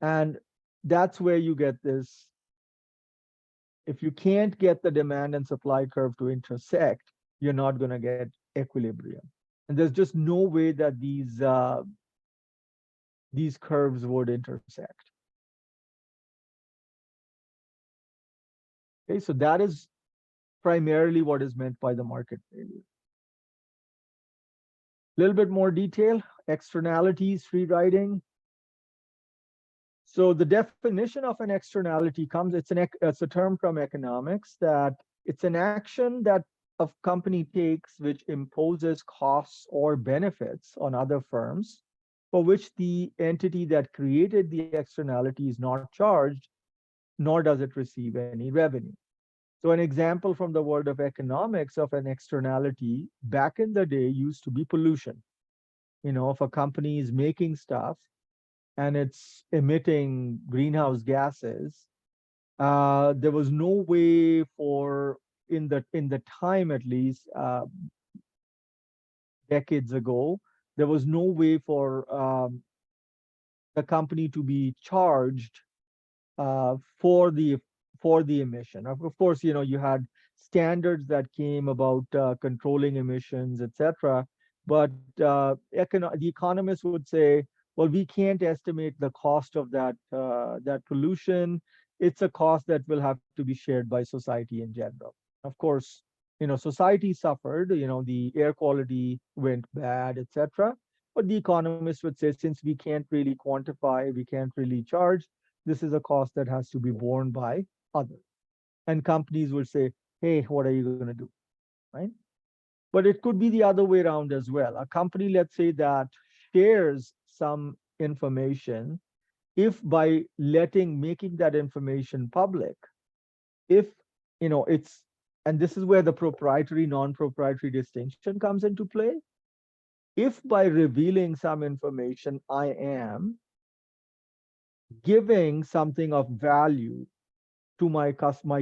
And that's where you get this. If you can't get the demand and supply curve to intersect, you're not going to get equilibrium. And there's just no way that these curves would intersect. Okay, so that is primarily what is meant by the market failure. A little bit more detail, externalities, free riding. So the definition of an externality it's a term from economics that it's an action that a company takes which imposes costs or benefits on other firms for which the entity that created the externality is not charged, nor does it receive any revenue. So an example from the world of economics of an externality back in the day used to be pollution. If a company is making stuff and it's emitting greenhouse gases, there was no way for, in the time at least, decades ago, there was no way for the company to be charged uh, for the for the emission. Of course, you had standards that came about controlling emissions, etc. But the economists would say, well, we can't estimate the cost of that pollution. It's a cost that will have to be shared by society in general. Of course, society suffered. The air quality went bad, etc. But the economists would say, since we can't really quantify, we can't really charge, this is a cost that has to be borne by others. And companies will say, hey, what are you going to do? Right? But it could be the other way around as well. A company, let's say, that shares some information, if by making that information public, if it's, and this is where the proprietary non-proprietary distinction comes into play. If by revealing some information I am giving something of value to my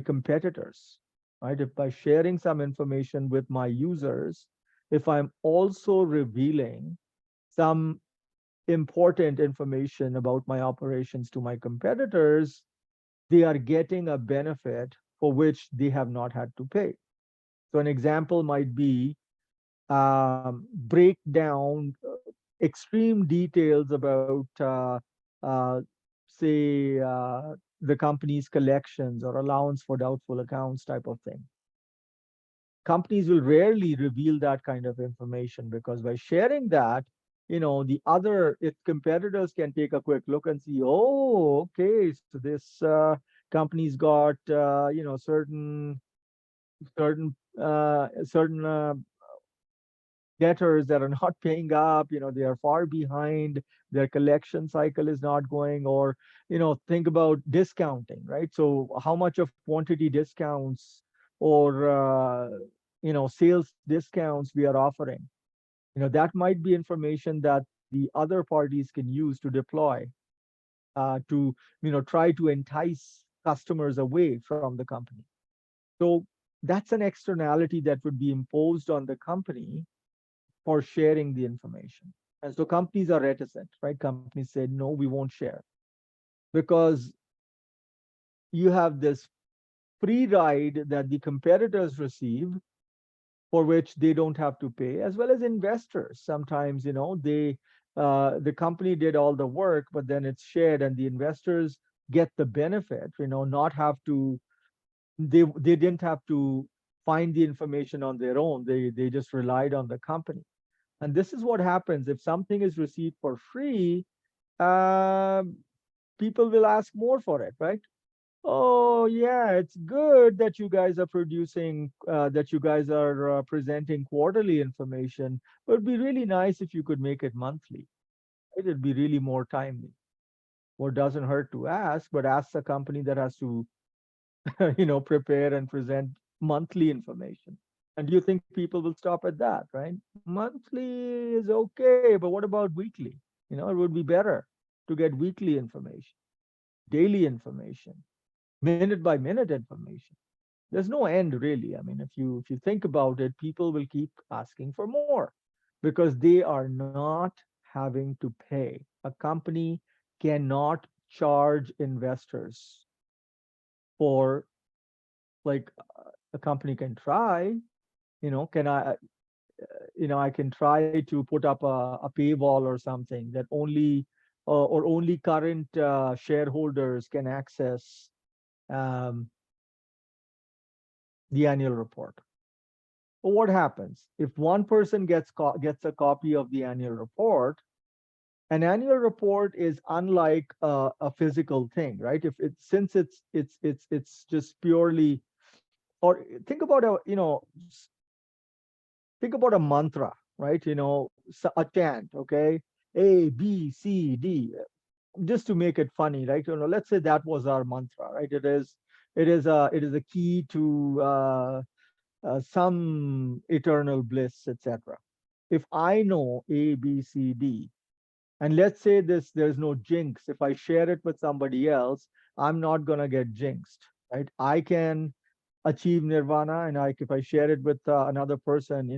competitors, right? If by sharing some information with my users, if I'm also revealing some important information about my operations to my competitors, they are getting a benefit for which they have not had to pay. So an example might be break down extreme details about, say, the company's collections or allowance for doubtful accounts type of thing. Companies will rarely reveal that kind of information, because by sharing that, the other competitors can take a quick look and see, oh, okay, so this company's got certain debtors that are not paying up, they are far behind, their collection cycle is not going, or think about discounting, right? So how much of quantity discounts or sales discounts we are offering, that might be information that the other parties can use to deploy, to try to entice customers away from the company. So that's an externality that would be imposed on the company for sharing the information. And so companies are reticent, right? Companies say, no, we won't share, because you have this free ride that the competitors receive, for which they don't have to pay, as well as investors. Sometimes, the company did all the work, but then it's shared, and the investors get the benefit, not have to, they didn't have to find the information on their own. They just relied on the company. And this is what happens if something is received for free. um, People will ask more for it, right? Oh, yeah, it's good that you guys are presenting quarterly information, but it'd be really nice if you could make it monthly. It'd be really more timely. What doesn't hurt to ask, but ask a company that has to, prepare and present monthly information. And do you think people will stop at that, right? Monthly is okay, but what about weekly? It would be better to get weekly information, daily information, minute by minute information. There's no end really. I mean, if you think about it, people will keep asking for more, because they are not having to pay. A company cannot charge investors for, like, a company can try, can I can try to put up a paywall or something that only current shareholders can access um, the annual report. But what happens if one person gets a copy of the annual report? An annual report is unlike a physical thing, right? If it's since it's just purely, or think about a mantra, right? A chant, okay? A, B, C, D, just to make it funny, right? Let's say that was our mantra, right? It is a key to some eternal bliss, etc. If I know A, B, C, D, and let's say there's no jinx. If I share it with somebody else, I'm not gonna get jinxed, right? I can achieve nirvana, and if I share it with another person,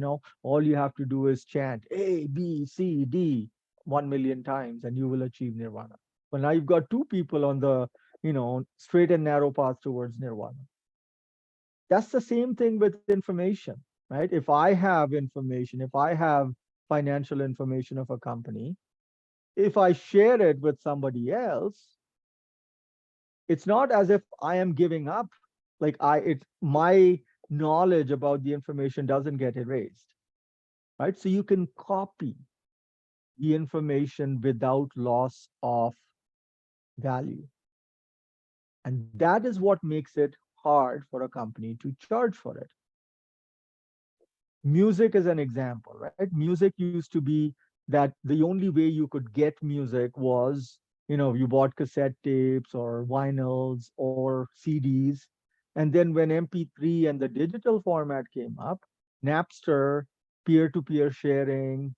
all you have to do is chant A, B, C, D 1 million times, and you will achieve nirvana. Well, now you've got two people on the straight and narrow path towards nirvana. That's the same thing with information, right? If I have information, if I have financial information of a company, if I share it with somebody else, it's not as if I am giving up. Like it's my knowledge about the information doesn't get erased, right? So you can copy the information without loss of value. And that is what makes it hard for a company to charge for it. Music is an example, right? Music used to be that the only way you could get music was, you bought cassette tapes or vinyls or CDs. And then when MP3 and the digital format came up, Napster, peer-to-peer sharing,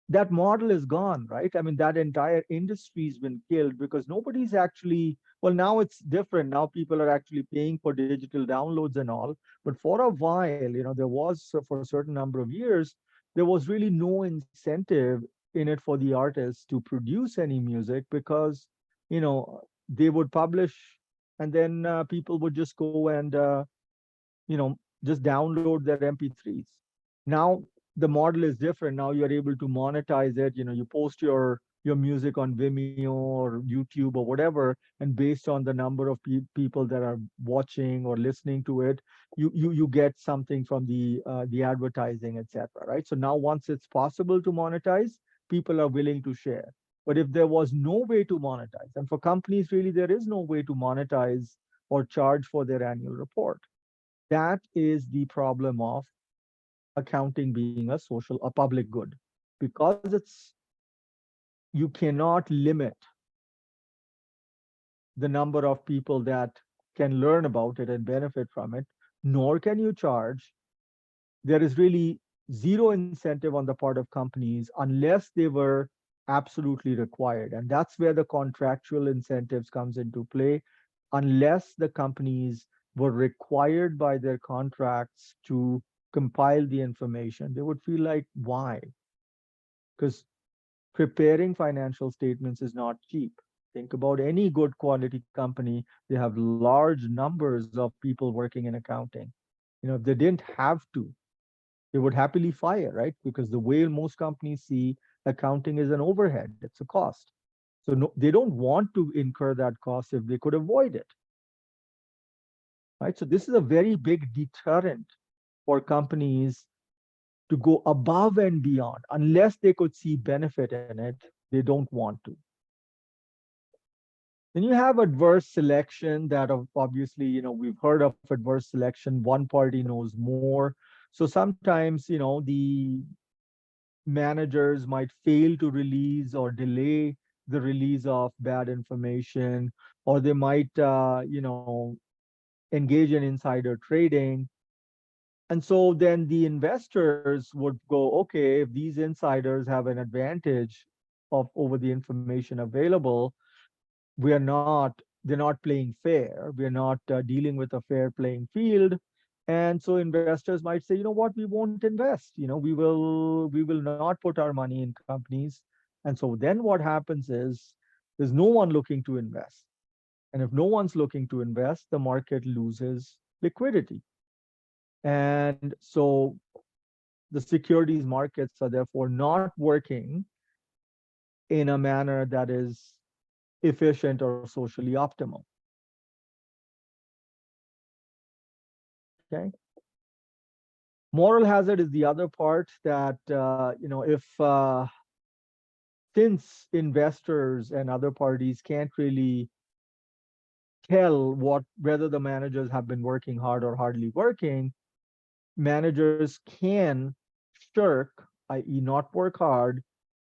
that model is gone, right? I mean, that entire industry's been killed because nobody's actually, well, now it's different. Now people are actually paying for digital downloads and all. But for a while, there was, for a certain number of years, there was really no incentive in it for the artists to produce any music because, they would publish and then people would just go and, just download their MP3s. Now the model is different. Now you're able to monetize it. You post your music on Vimeo or YouTube or whatever, and based on the number of people that are watching or listening to it, you get something from the advertising, etc. Right? So now once it's possible to monetize, people are willing to share. But if there was no way to monetize, and for companies really there is no way to monetize or charge for their annual report, that is the problem of accounting being a public good, because you cannot limit the number of people that can learn about it and benefit from it, nor can you charge. There is really zero incentive on the part of companies unless they were absolutely required, and that's where the contractual incentives comes into play. Unless the companies were required by their contracts to compile the information, they would feel like, why? Because preparing financial statements is not cheap. Think about any good quality company, they have large numbers of people working in accounting. If they didn't have to, they would happily fire, right? Because the way most companies see accounting is an overhead, it's a cost. So no, they don't want to incur that cost if they could avoid it, right? So this is a very big deterrent for companies to go above and beyond. Unless they could see benefit in it, they don't want to. Then you have adverse selection that obviously, we've heard of adverse selection. One party knows more. So sometimes, the managers might fail to release or delay the release of bad information, or they might, engage in insider trading. And so then the investors would go, okay, if these insiders have an advantage over the information available, they're not playing fair. We're not dealing with a fair playing field. And so investors might say, you know what, we won't invest. We will not put our money in companies. And so then what happens is there's no one looking to invest. And if no one's looking to invest, the market loses liquidity. And so the securities markets are therefore not working in a manner that is efficient or socially optimal. Okay. Moral hazard is the other part that, if since investors and other parties can't really tell whether the managers have been working hard or hardly working, managers can shirk, i.e., not work hard,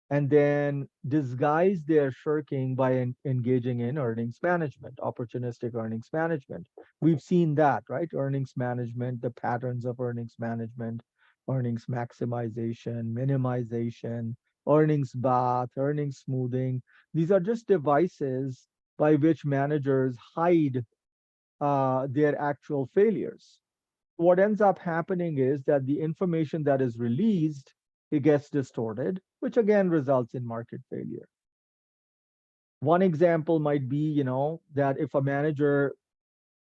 and then disguise their shirking by engaging in earnings management, opportunistic earnings management. We've seen that, right? Earnings management, the patterns of earnings management, earnings maximization, minimization, earnings bath, earnings smoothing. These are just devices by which managers hide their actual failures. What ends up happening is that the information that is released, it gets distorted, which again results in market failure. One example might be, that if a manager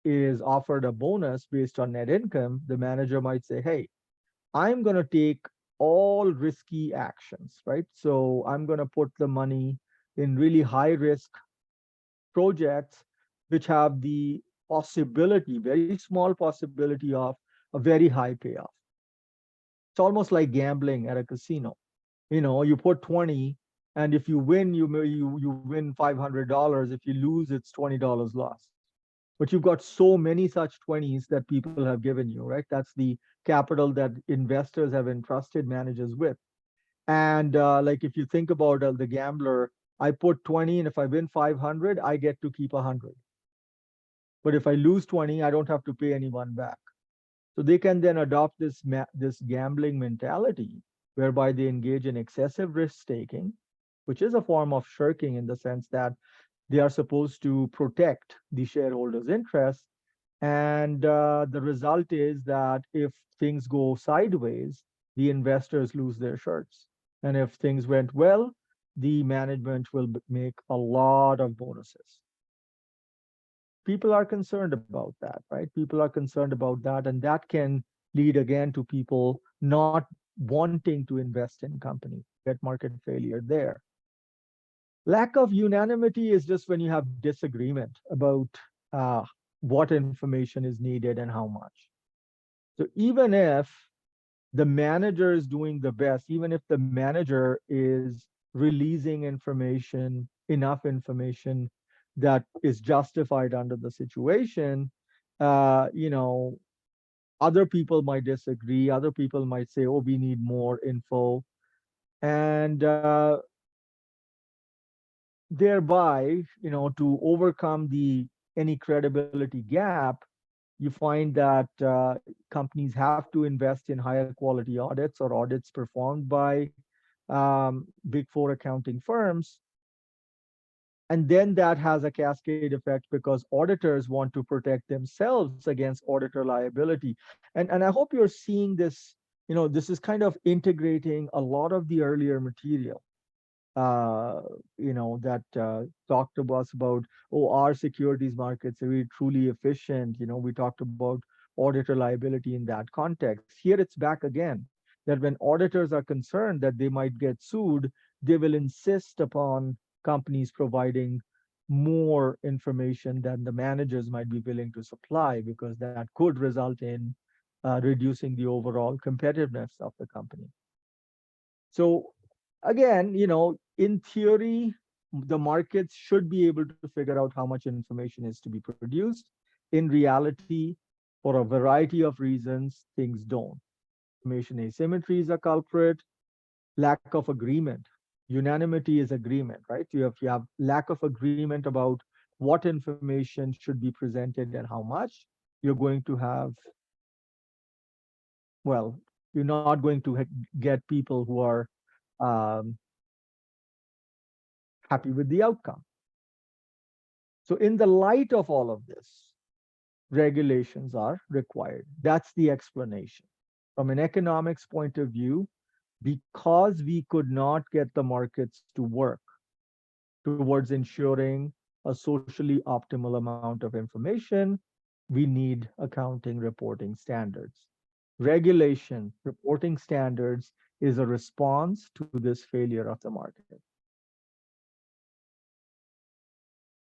is offered a bonus based on net income, the manager might say, hey, I'm going to take all risky actions, right? So I'm going to put the money in really high risk projects which have the possibility, very small possibility of a very high payoff. It's almost like gambling at a casino. You put 20, and if you win, you win $500. If you lose, it's $20 loss. But you've got so many such 20s that people have given you, right? That's the capital that investors have entrusted managers with. And like if you think about the gambler, I put 20, and if I win 500, I get to keep 100. But if I lose 20, I don't have to pay anyone back. So they can then adopt this gambling mentality whereby they engage in excessive risk taking, which is a form of shirking in the sense that they are supposed to protect the shareholders' interests. And the result is that if things go sideways, the investors lose their shirts. And if things went well, the management will make a lot of bonuses. People are concerned about that, right? People are concerned about that, and that can lead again to people not wanting to invest in company, get market failure there. Lack of unanimity is just when you have disagreement about uh, what information is needed and how much. So even if the manager is doing the best, even if the manager is releasing information, enough information that is justified under the situation, uh, you know, other people might disagree. Other people might say, oh, we need more info. And thereby, to overcome the any credibility gap, you find that companies have to invest in higher quality audits or audits performed by big four accounting firms. And then that has a cascade effect because auditors want to protect themselves against auditor liability. And I hope you're seeing this, this is kind of integrating a lot of the earlier material uh, that talked to us about, oh, our securities markets are really truly efficient. We talked about auditor liability in that context. Here it's back again, that when auditors are concerned that they might get sued, they will insist upon companies providing more information than the managers might be willing to supply, because that could result in reducing the overall competitiveness of the company. So again, in theory, the markets should be able to figure out how much information is to be produced. In reality, for a variety of reasons, things don't. Information asymmetry is a culprit, lack of agreement. Unanimity is agreement, right? You have lack of agreement about what information should be presented and how much. You're going to have, well, you're not going to get people who are um, happy with the outcome. So in the light of all of this, regulations are required. That's the explanation. From an economics point of view, because we could not get the markets to work towards ensuring a socially optimal amount of information, we need accounting reporting standards. Regulation, reporting standards is a response to this failure of the market.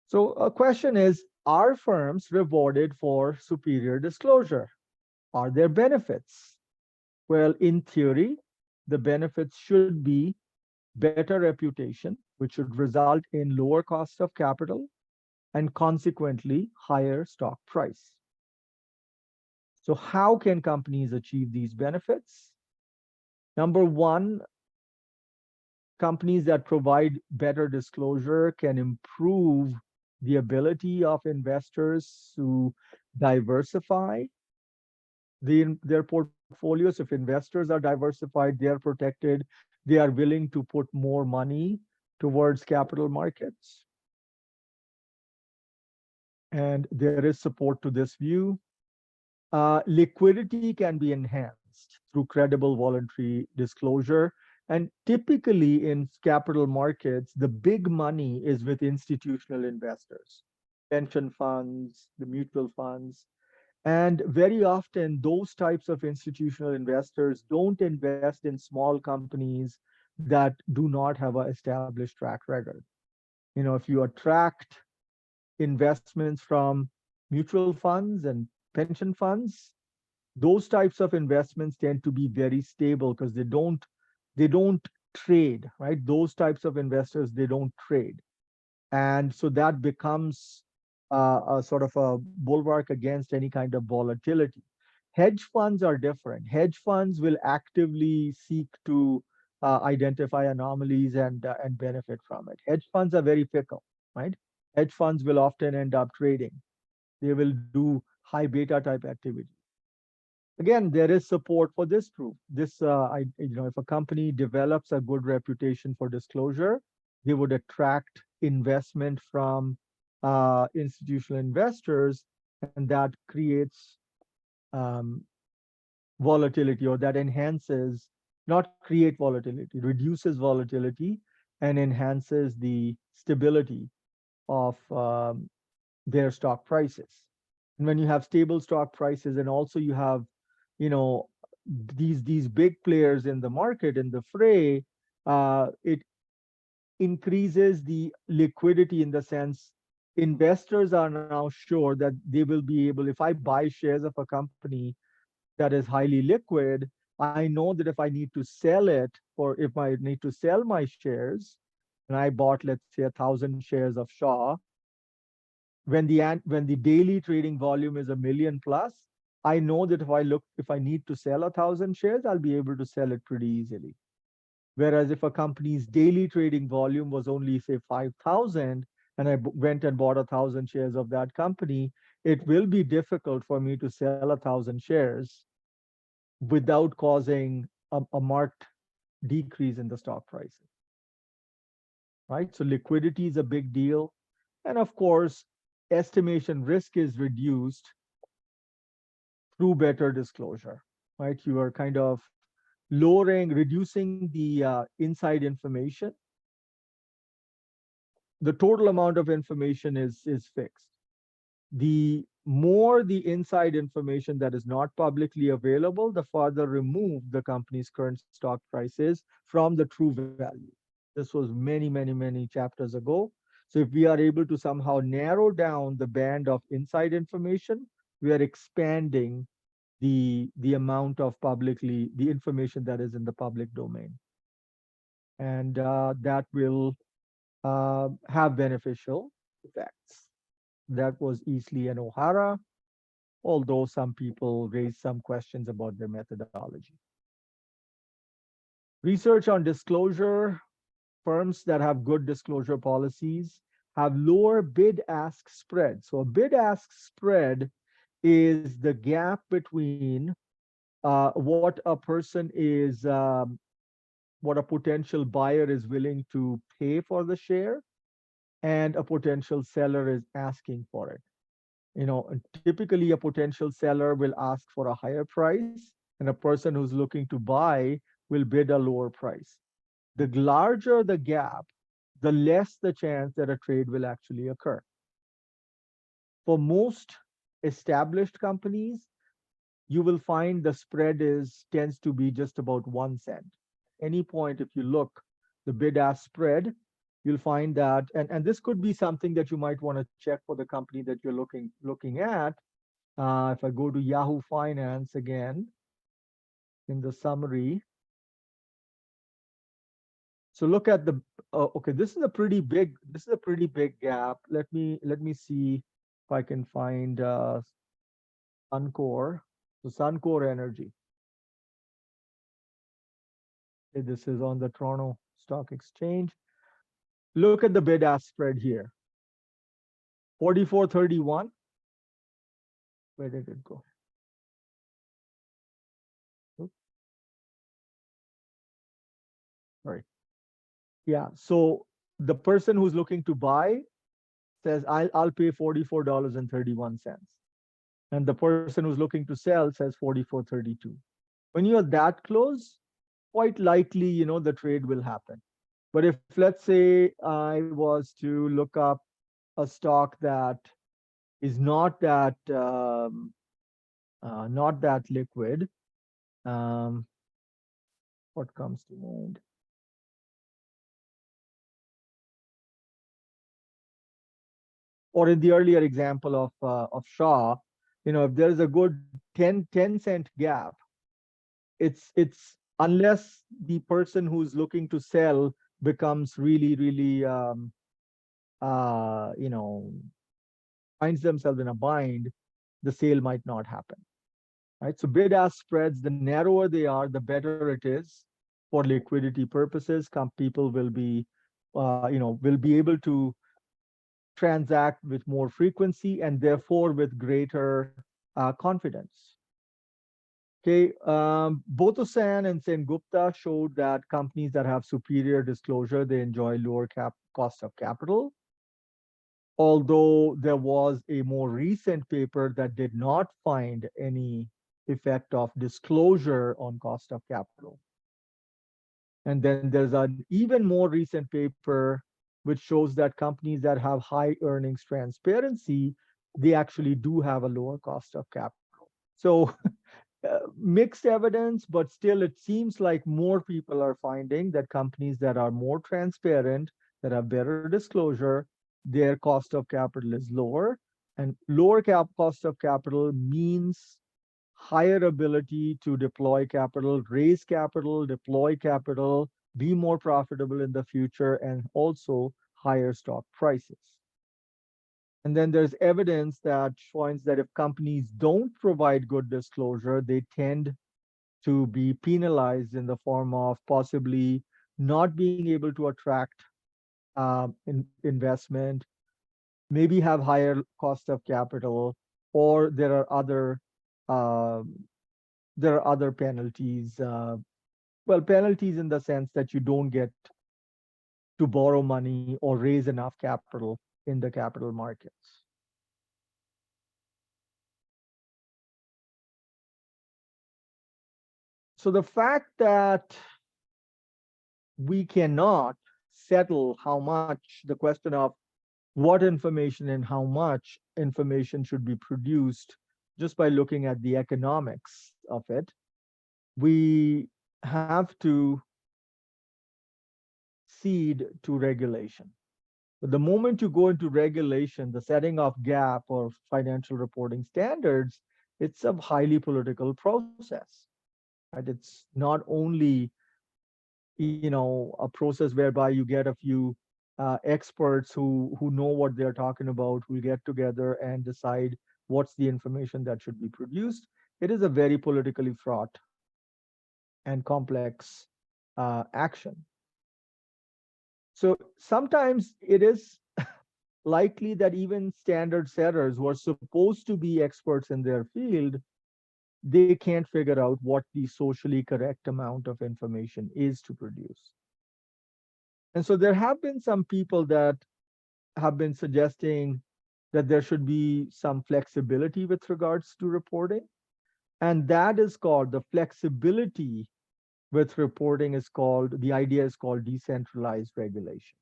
So a question is, are firms rewarded for superior disclosure? Are there benefits? Well, in theory, the benefits should be better reputation, which should result in lower cost of capital and consequently higher stock price. So how can companies achieve these benefits? Number one, companies that provide better disclosure can improve the ability of investors to diversify their portfolios. If investors are diversified, they are protected, they are willing to put more money towards capital markets. And there is support to this view. Liquidity can be enhanced through credible voluntary disclosure. And typically in capital markets, the big money is with institutional investors, pension funds, the mutual funds. And very often, those types of institutional investors don't invest in small companies that do not have an established track record. If you attract investments from mutual funds and pension funds, those types of investments tend to be very stable because they don't trade, right? Those types of investors, they don't trade. And so that becomes a sort of a bulwark against any kind of volatility. Hedge funds are different. Hedge funds will actively seek to identify anomalies and benefit from it. Hedge funds are very fickle, right? Hedge funds will often end up trading. They will do high beta type activity. Again, there is support for this proof. If a company develops a good reputation for disclosure, they would attract investment from institutional investors, and that creates um, volatility, or that enhances, not create volatility, reduces volatility and enhances the stability of their stock prices. And when you have stable stock prices, and also you have, you know, these big players in the market, in the fray, it increases the liquidity, in the sense investors are now sure that they will be able, if I buy shares of a company that is highly liquid, I know that if I need to sell it, or if I need to sell my shares, and I bought, let's say, 1,000 shares of Shaw, when the daily trading volume is 1 million plus, I know that if I need to sell 1,000 shares, I'll be able to sell it pretty easily. Whereas if a company's daily trading volume was only, say, 5,000, and I went and bought 1,000 shares of that company, it will be difficult for me to sell 1,000 shares without causing a marked decrease in the stock prices, right? So liquidity is a big deal. And of course, estimation risk is reduced through better disclosure, right? You are kind of reducing the inside information. The total amount of information is fixed. The more the inside information that is not publicly available, the farther removed the company's current stock price is from the true value. This was many, many, many chapters ago. So if we are able to somehow narrow down the band of inside information, we are expanding the amount of the information that is in the public domain. And that will have beneficial effects. That was Easley and O'Hara, although some people raised some questions about their methodology. Research on disclosure: firms that have good disclosure policies have lower bid-ask spread. So a bid-ask spread is the gap between what a person is, what a potential buyer is willing to pay for the share, and a potential seller is asking for it. Typically a potential seller will ask for a higher price, and a person who's looking to buy will bid a lower price. The larger the gap, the less the chance that a trade will actually occur. For most established companies, you will find the spread tends to be just about 1 cent. Any point, if you look, the bid-ask spread, you'll find that, and this could be something that you might want to check for the company that you're looking at. If I go to Yahoo Finance again, in the summary, so look at the okay, this is a pretty big gap. Let me see if I can find Suncor. So Suncor Energy. Okay, this is on the Toronto Stock Exchange. Look at the bid-ask spread here. 44.31. Where did it go? Oops. Sorry. Yeah. So the person who's looking to buy says, I'll pay $44.31. And the person who's looking to sell says 44.32. When you're that close, quite likely, the trade will happen. But if, let's say, I was to look up a stock that is not that liquid, um, what comes to mind? Or in the earlier example of Shaw, if there is a good 10-cent gap, it's unless the person who's looking to sell becomes really, really uh, you know, finds themselves in a bind, the sale might not happen. Right. So bid-ask spreads, the narrower they are, the better it is for liquidity purposes. People will be able to transact with more frequency and therefore with greater confidence. Okay, Botosan and Sen-Gupta showed that companies that have superior disclosure, they enjoy lower cost of capital. Although there was a more recent paper that did not find any effect of disclosure on cost of capital. And then there's an even more recent paper which shows that companies that have high earnings transparency, they actually do have a lower cost of capital. So mixed evidence, but still it seems like more people are finding that companies that are more transparent, that have better disclosure, their cost of capital is lower. And lower cost of capital means higher ability to deploy capital, raise capital, deploy capital, be more profitable in the future, and also higher stock prices. And then there's evidence that finds that if companies don't provide good disclosure, they tend to be penalized in the form of possibly not being able to attract investment, maybe have higher cost of capital, or um, there are other penalties. Well, penalties in the sense that you don't get to borrow money or raise enough capital in the capital markets. So the fact that we cannot settle how much, the question of what information and how much information should be produced just by looking at the economics of it, we have to cede to regulation. But the moment you go into regulation, the setting of GAAP or financial reporting standards, it's a highly political process. Right? It's not only a process whereby you get a few experts who know what they're talking about, who get together and decide what's the information that should be produced. It is a very politically fraught and complex action. So sometimes it is likely that even standard setters who are supposed to be experts in their field, they can't figure out what the socially correct amount of information is to produce. And so there have been some people that have been suggesting that there should be some flexibility with regards to reporting. And that is called the flexibility with reporting the idea is called decentralized regulation.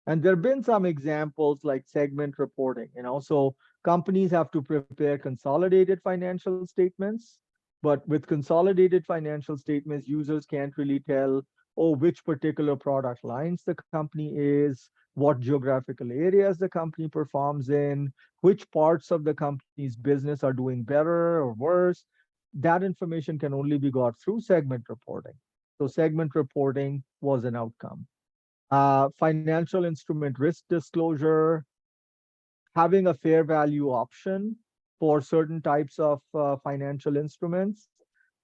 And there have been some examples like segment reporting, so companies have to prepare consolidated financial statements, but with consolidated financial statements, users can't really tell, which particular product lines the company is, what geographical areas the company performs in, which parts of the company's business are doing better or worse. That information can only be got through segment reporting. So segment reporting was an outcome. Financial instrument risk disclosure, having a fair value option for certain types of financial instruments.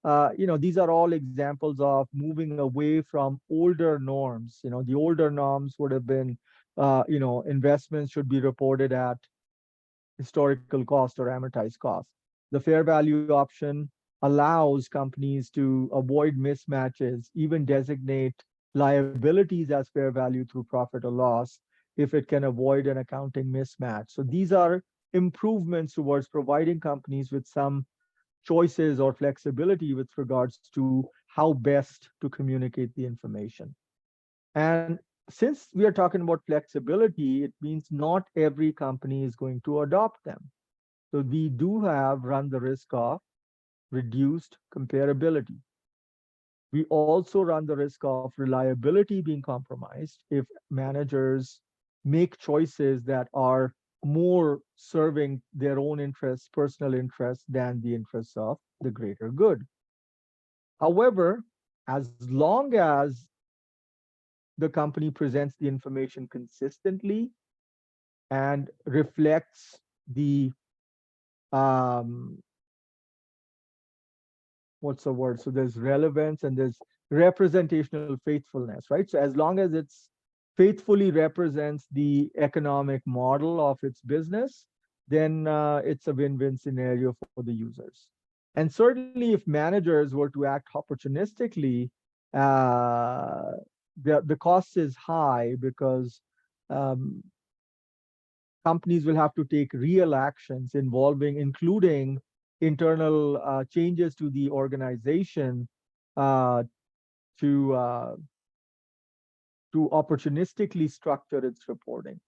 these are all examples of moving away from older norms. The older norms would have been, investments should be reported at historical cost or amortized cost. The fair value option allows companies to avoid mismatches, even designate liabilities as fair value through profit or loss if it can avoid an accounting mismatch. So these are improvements towards providing companies with some choices or flexibility with regards to how best to communicate the information. And since we are talking about flexibility, it means not every company is going to adopt them. So we do have run the risk of reduced comparability. We also run the risk of reliability being compromised if managers make choices that are more serving their own interests, personal interests, than the interests of the greater good. However, as long as the company presents the information consistently and reflects the um, what's the word? So there's relevance and there's representational faithfulness, right? So as long as it's faithfully represents the economic model of its business, then it's a win-win scenario for the users. And certainly, if managers were to act opportunistically, uh, the cost is high because um, companies will have to take real actions involving, including internal changes to the organization uh, to uh, to opportunistically structure its reporting.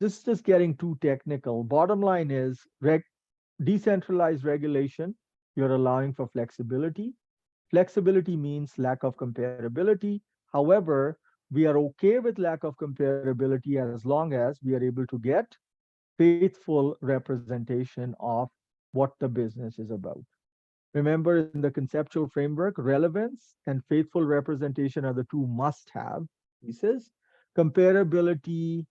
This is just getting too technical. Bottom line is decentralized regulation. You're allowing for flexibility. Flexibility means lack of comparability. However, we are okay with lack of comparability as long as we are able to get faithful representation of what the business is about. Remember, in the conceptual framework, relevance and faithful representation are the two must have pieces. Comparability,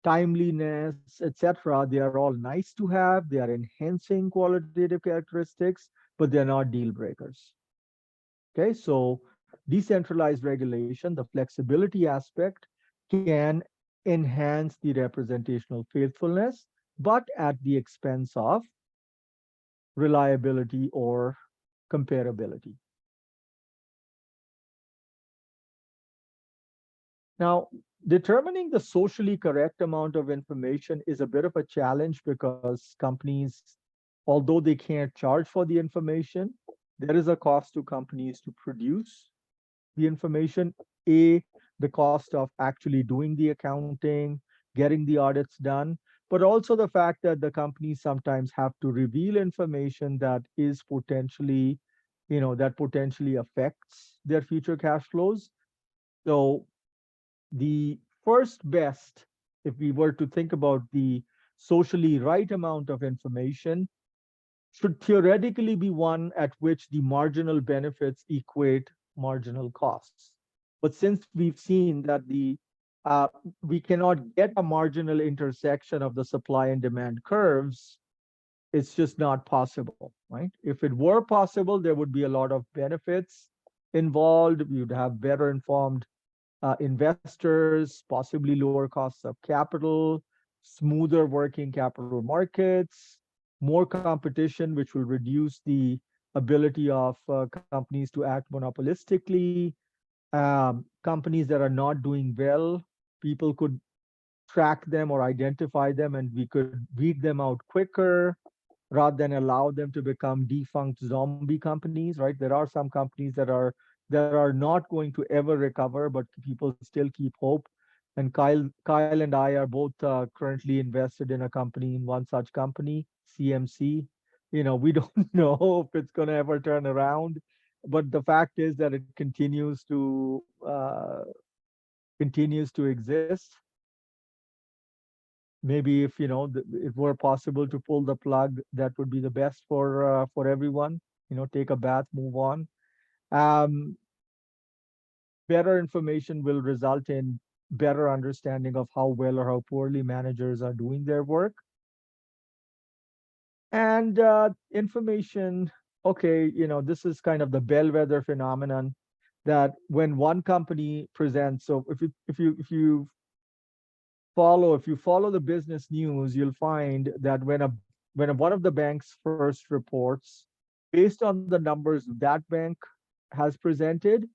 timeliness, etc., they are all nice to have. They are enhancing qualitative characteristics, but they're not deal breakers. Okay, so decentralized regulation, the flexibility aspect can enhance the representational faithfulness, but at the expense of reliability or comparability. Now, determining the socially correct amount of information is a bit of a challenge because companies, although they can't charge for the information, there is a cost to companies to produce the information. A, the cost of actually doing the accounting, getting the audits done, but also the fact that the companies sometimes have to reveal information that is potentially, that potentially affects their future cash flows. So the first best, if we were to think about the socially right amount of information, should theoretically be one at which the marginal benefits equate marginal costs. But since we've seen that uh, we cannot get a marginal intersection of the supply and demand curves, it's just not possible, right? If it were possible, there would be a lot of benefits involved. We would have better informed investors, possibly lower costs of capital, smoother working capital markets, more competition, which will reduce the ability of companies to act monopolistically. Companies that are not doing well, people could track them or identify them, and we could weed them out quicker rather than allow them to become defunct zombie companies, right? There are some companies that are not going to ever recover, but people still keep hope. And Kyle and I are both currently invested in a company, in one such company, CMC. We don't know if it's going to ever turn around, but the fact is that it continues to exist. Maybe if it were possible to pull the plug, that would be the best for everyone. Take a bath, move on. um, Better information will result in better understanding of how well or how poorly managers are doing their work. And information okay, this is kind of the bellwether phenomenon that when one company presents, so if you follow the business news, you'll find that one of the bank's first reports, based on the numbers that bank has presented,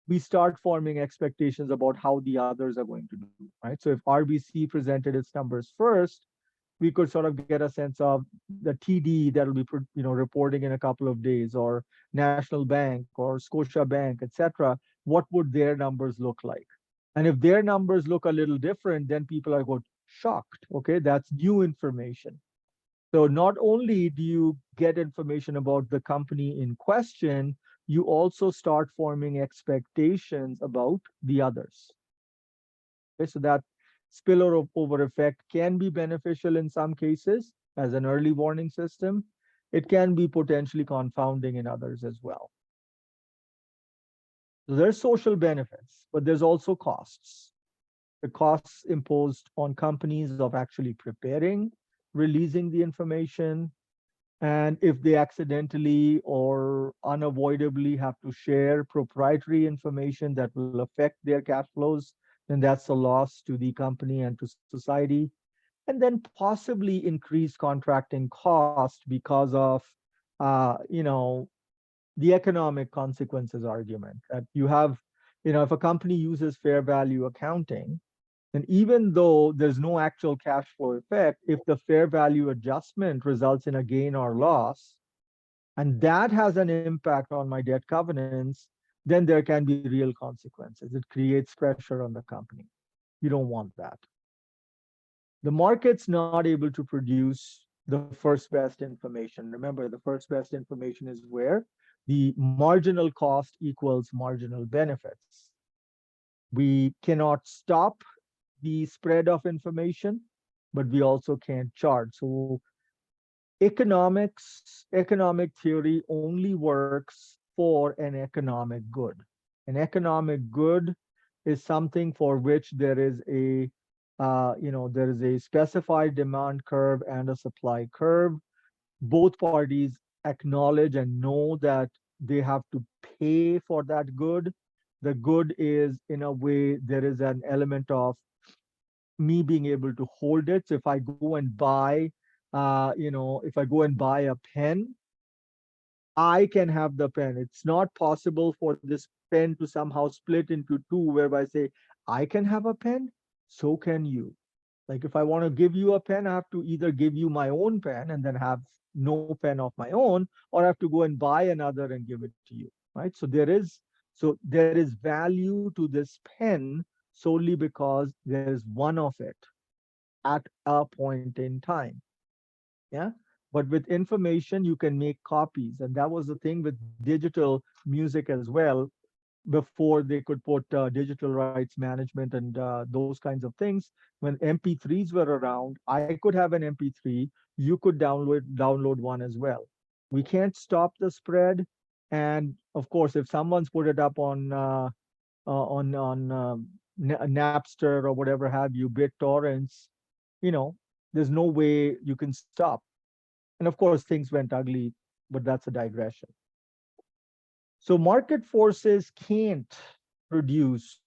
we start forming expectations about how the others are going to do, right? So if RBC presented its numbers first, we could sort of get a sense of the TD that'll be reporting in a couple of days, or National Bank or Scotia Bank, etc. What would their numbers look like? And if their numbers look a little different, then people are going shocked. Okay, that's new information. So not only do you get information about the company in question, you also start forming expectations about the others. Okay, so that spillover effect can be beneficial in some cases as an early warning system. It can be potentially confounding in others as well. So there's social benefits, but there's also costs. The costs imposed on companies of actually preparing, releasing the information, and if they accidentally or unavoidably have to share proprietary information that will affect their cash flows, then that's a loss to the company and to society. And then possibly increased contracting cost because of, the economic consequences argument that you have. If a company uses fair value accounting, and even though there's no actual cash flow effect, if the fair value adjustment results in a gain or loss, and that has an impact on my debt covenants, then there can be real consequences. It creates pressure on the company. You don't want that. The market's not able to produce the first best information. Remember, the first best information is where the marginal cost equals marginal benefits. We cannot stop the spread of information, but we also can't charge. So economic theory only works for an economic good. An economic good is something for which there is a specified demand curve and a supply curve. Both parties acknowledge and know that they have to pay for that good. The good is, in a way, there is an element of me being able to hold it. So if I go and buy, if I go and buy a pen, I can have the pen. It's not possible for this pen to somehow split into two, whereby I say, I can have a pen, so can you. Like if I want to give you a pen, I have to either give you my own pen and then have no pen of my own, or I have to go and buy another and give it to you, right? So there is value to this pen solely because there's one of it at a point in time. Yeah. But with information, you can make copies. And that was the thing with digital music as well. Before they could put digital rights management and those kinds of things, when MP3s were around, I could have an MP3, you could download one as well. We can't stop the spread. And of course, if someone's put it up on Napster or whatever have you, BitTorrents, you know, there's no way you can stop. And of course, things went ugly, but that's a digression. So market forces can't produce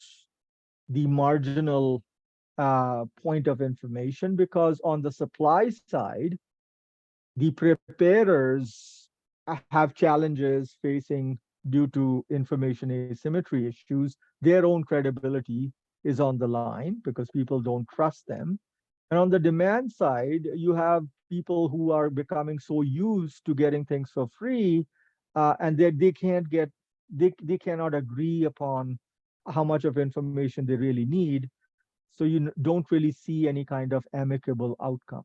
the marginal point of information because on the supply side, the preparers have challenges facing due to information asymmetry issues. Their own credibility is on the line because people don't trust them. And on the demand side, you have people who are becoming so used to getting things for free, and they can't get they cannot agree upon how much of information they really need. So you don't really see any kind of amicable outcome.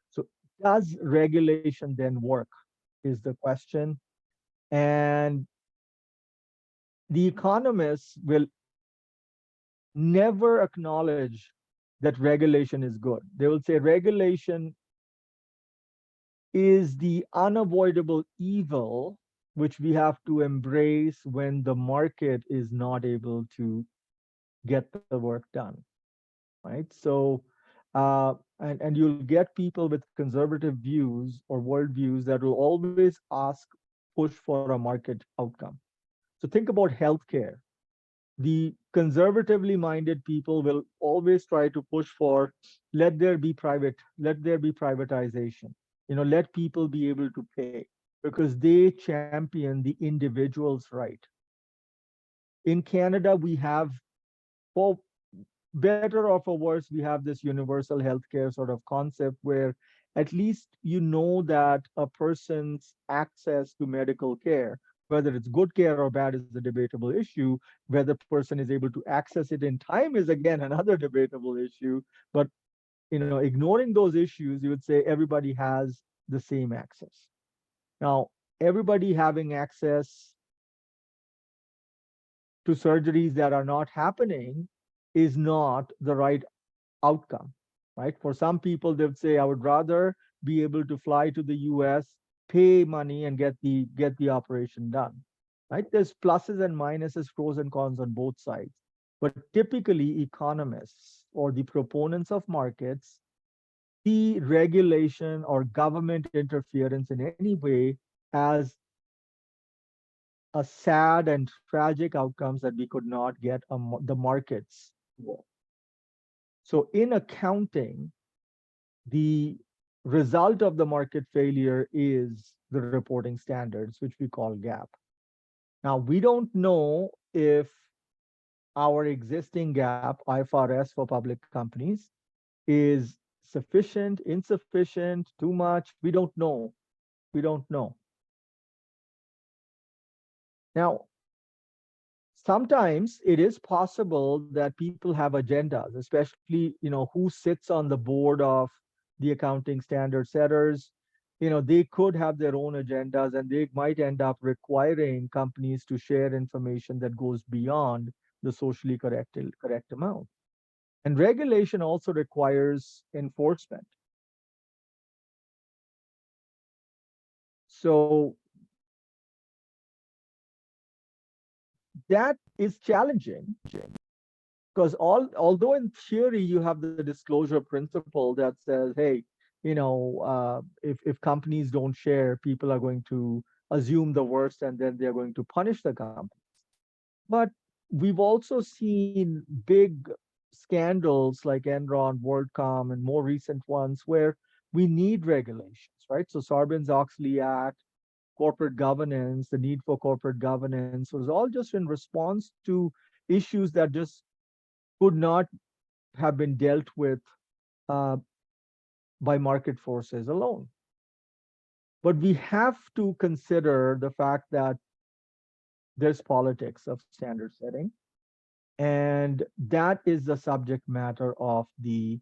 So does regulation then work is the question. And the economists will never acknowledge that regulation is good. They will say regulation is the unavoidable evil which we have to embrace when the market is not able to get the work done, right? So And you'll get people with conservative views or worldviews that will always ask, push for a market outcome. So think about healthcare. The conservatively minded people will always try to push for, let there be privatization. Let people be able to pay, because they champion the individual's right. In Canada, we have, for better or for worse, we have this universal healthcare sort of concept where at least you know that a person's access to medical care, whether it's good care or bad, is a debatable issue. Whether the person is able to access it in time is again another debatable issue. But ignoring those issues, you would say everybody has the same access. Now, everybody having access to surgeries that are not happening is not the right outcome, right? For some people, they would say, I would rather be able to fly to the US, pay money, and get the operation done, right? There's pluses and minuses, pros and cons on both sides. But typically, economists or the proponents of markets see regulation or government interference in any way as a sad and tragic outcomes that we could not get the markets for. So in accounting, the result of the market failure is the reporting standards, which we call GAAP. Now, we don't know if our existing GAAP, IFRS for public companies, is sufficient, insufficient, too much. We don't know. We don't know. Now, sometimes it is possible that people have agendas, especially who sits on the board of the accounting standard setters. They could have their own agendas, and they might end up requiring companies to share information that goes beyond the socially correct amount. And regulation also requires enforcement. So that is challenging, because although in theory you have the disclosure principle that says, hey, if companies don't share, people are going to assume the worst, and then they're going to punish the companies. But we've also seen big scandals like Enron, WorldCom, and more recent ones where we need regulations, right? So Sarbanes-Oxley Act, corporate governance, the need for corporate governance was all just in response to issues that just could not have been dealt with uh, by market forces alone. But we have to consider the fact that there's politics of standard setting, and that is the subject matter of the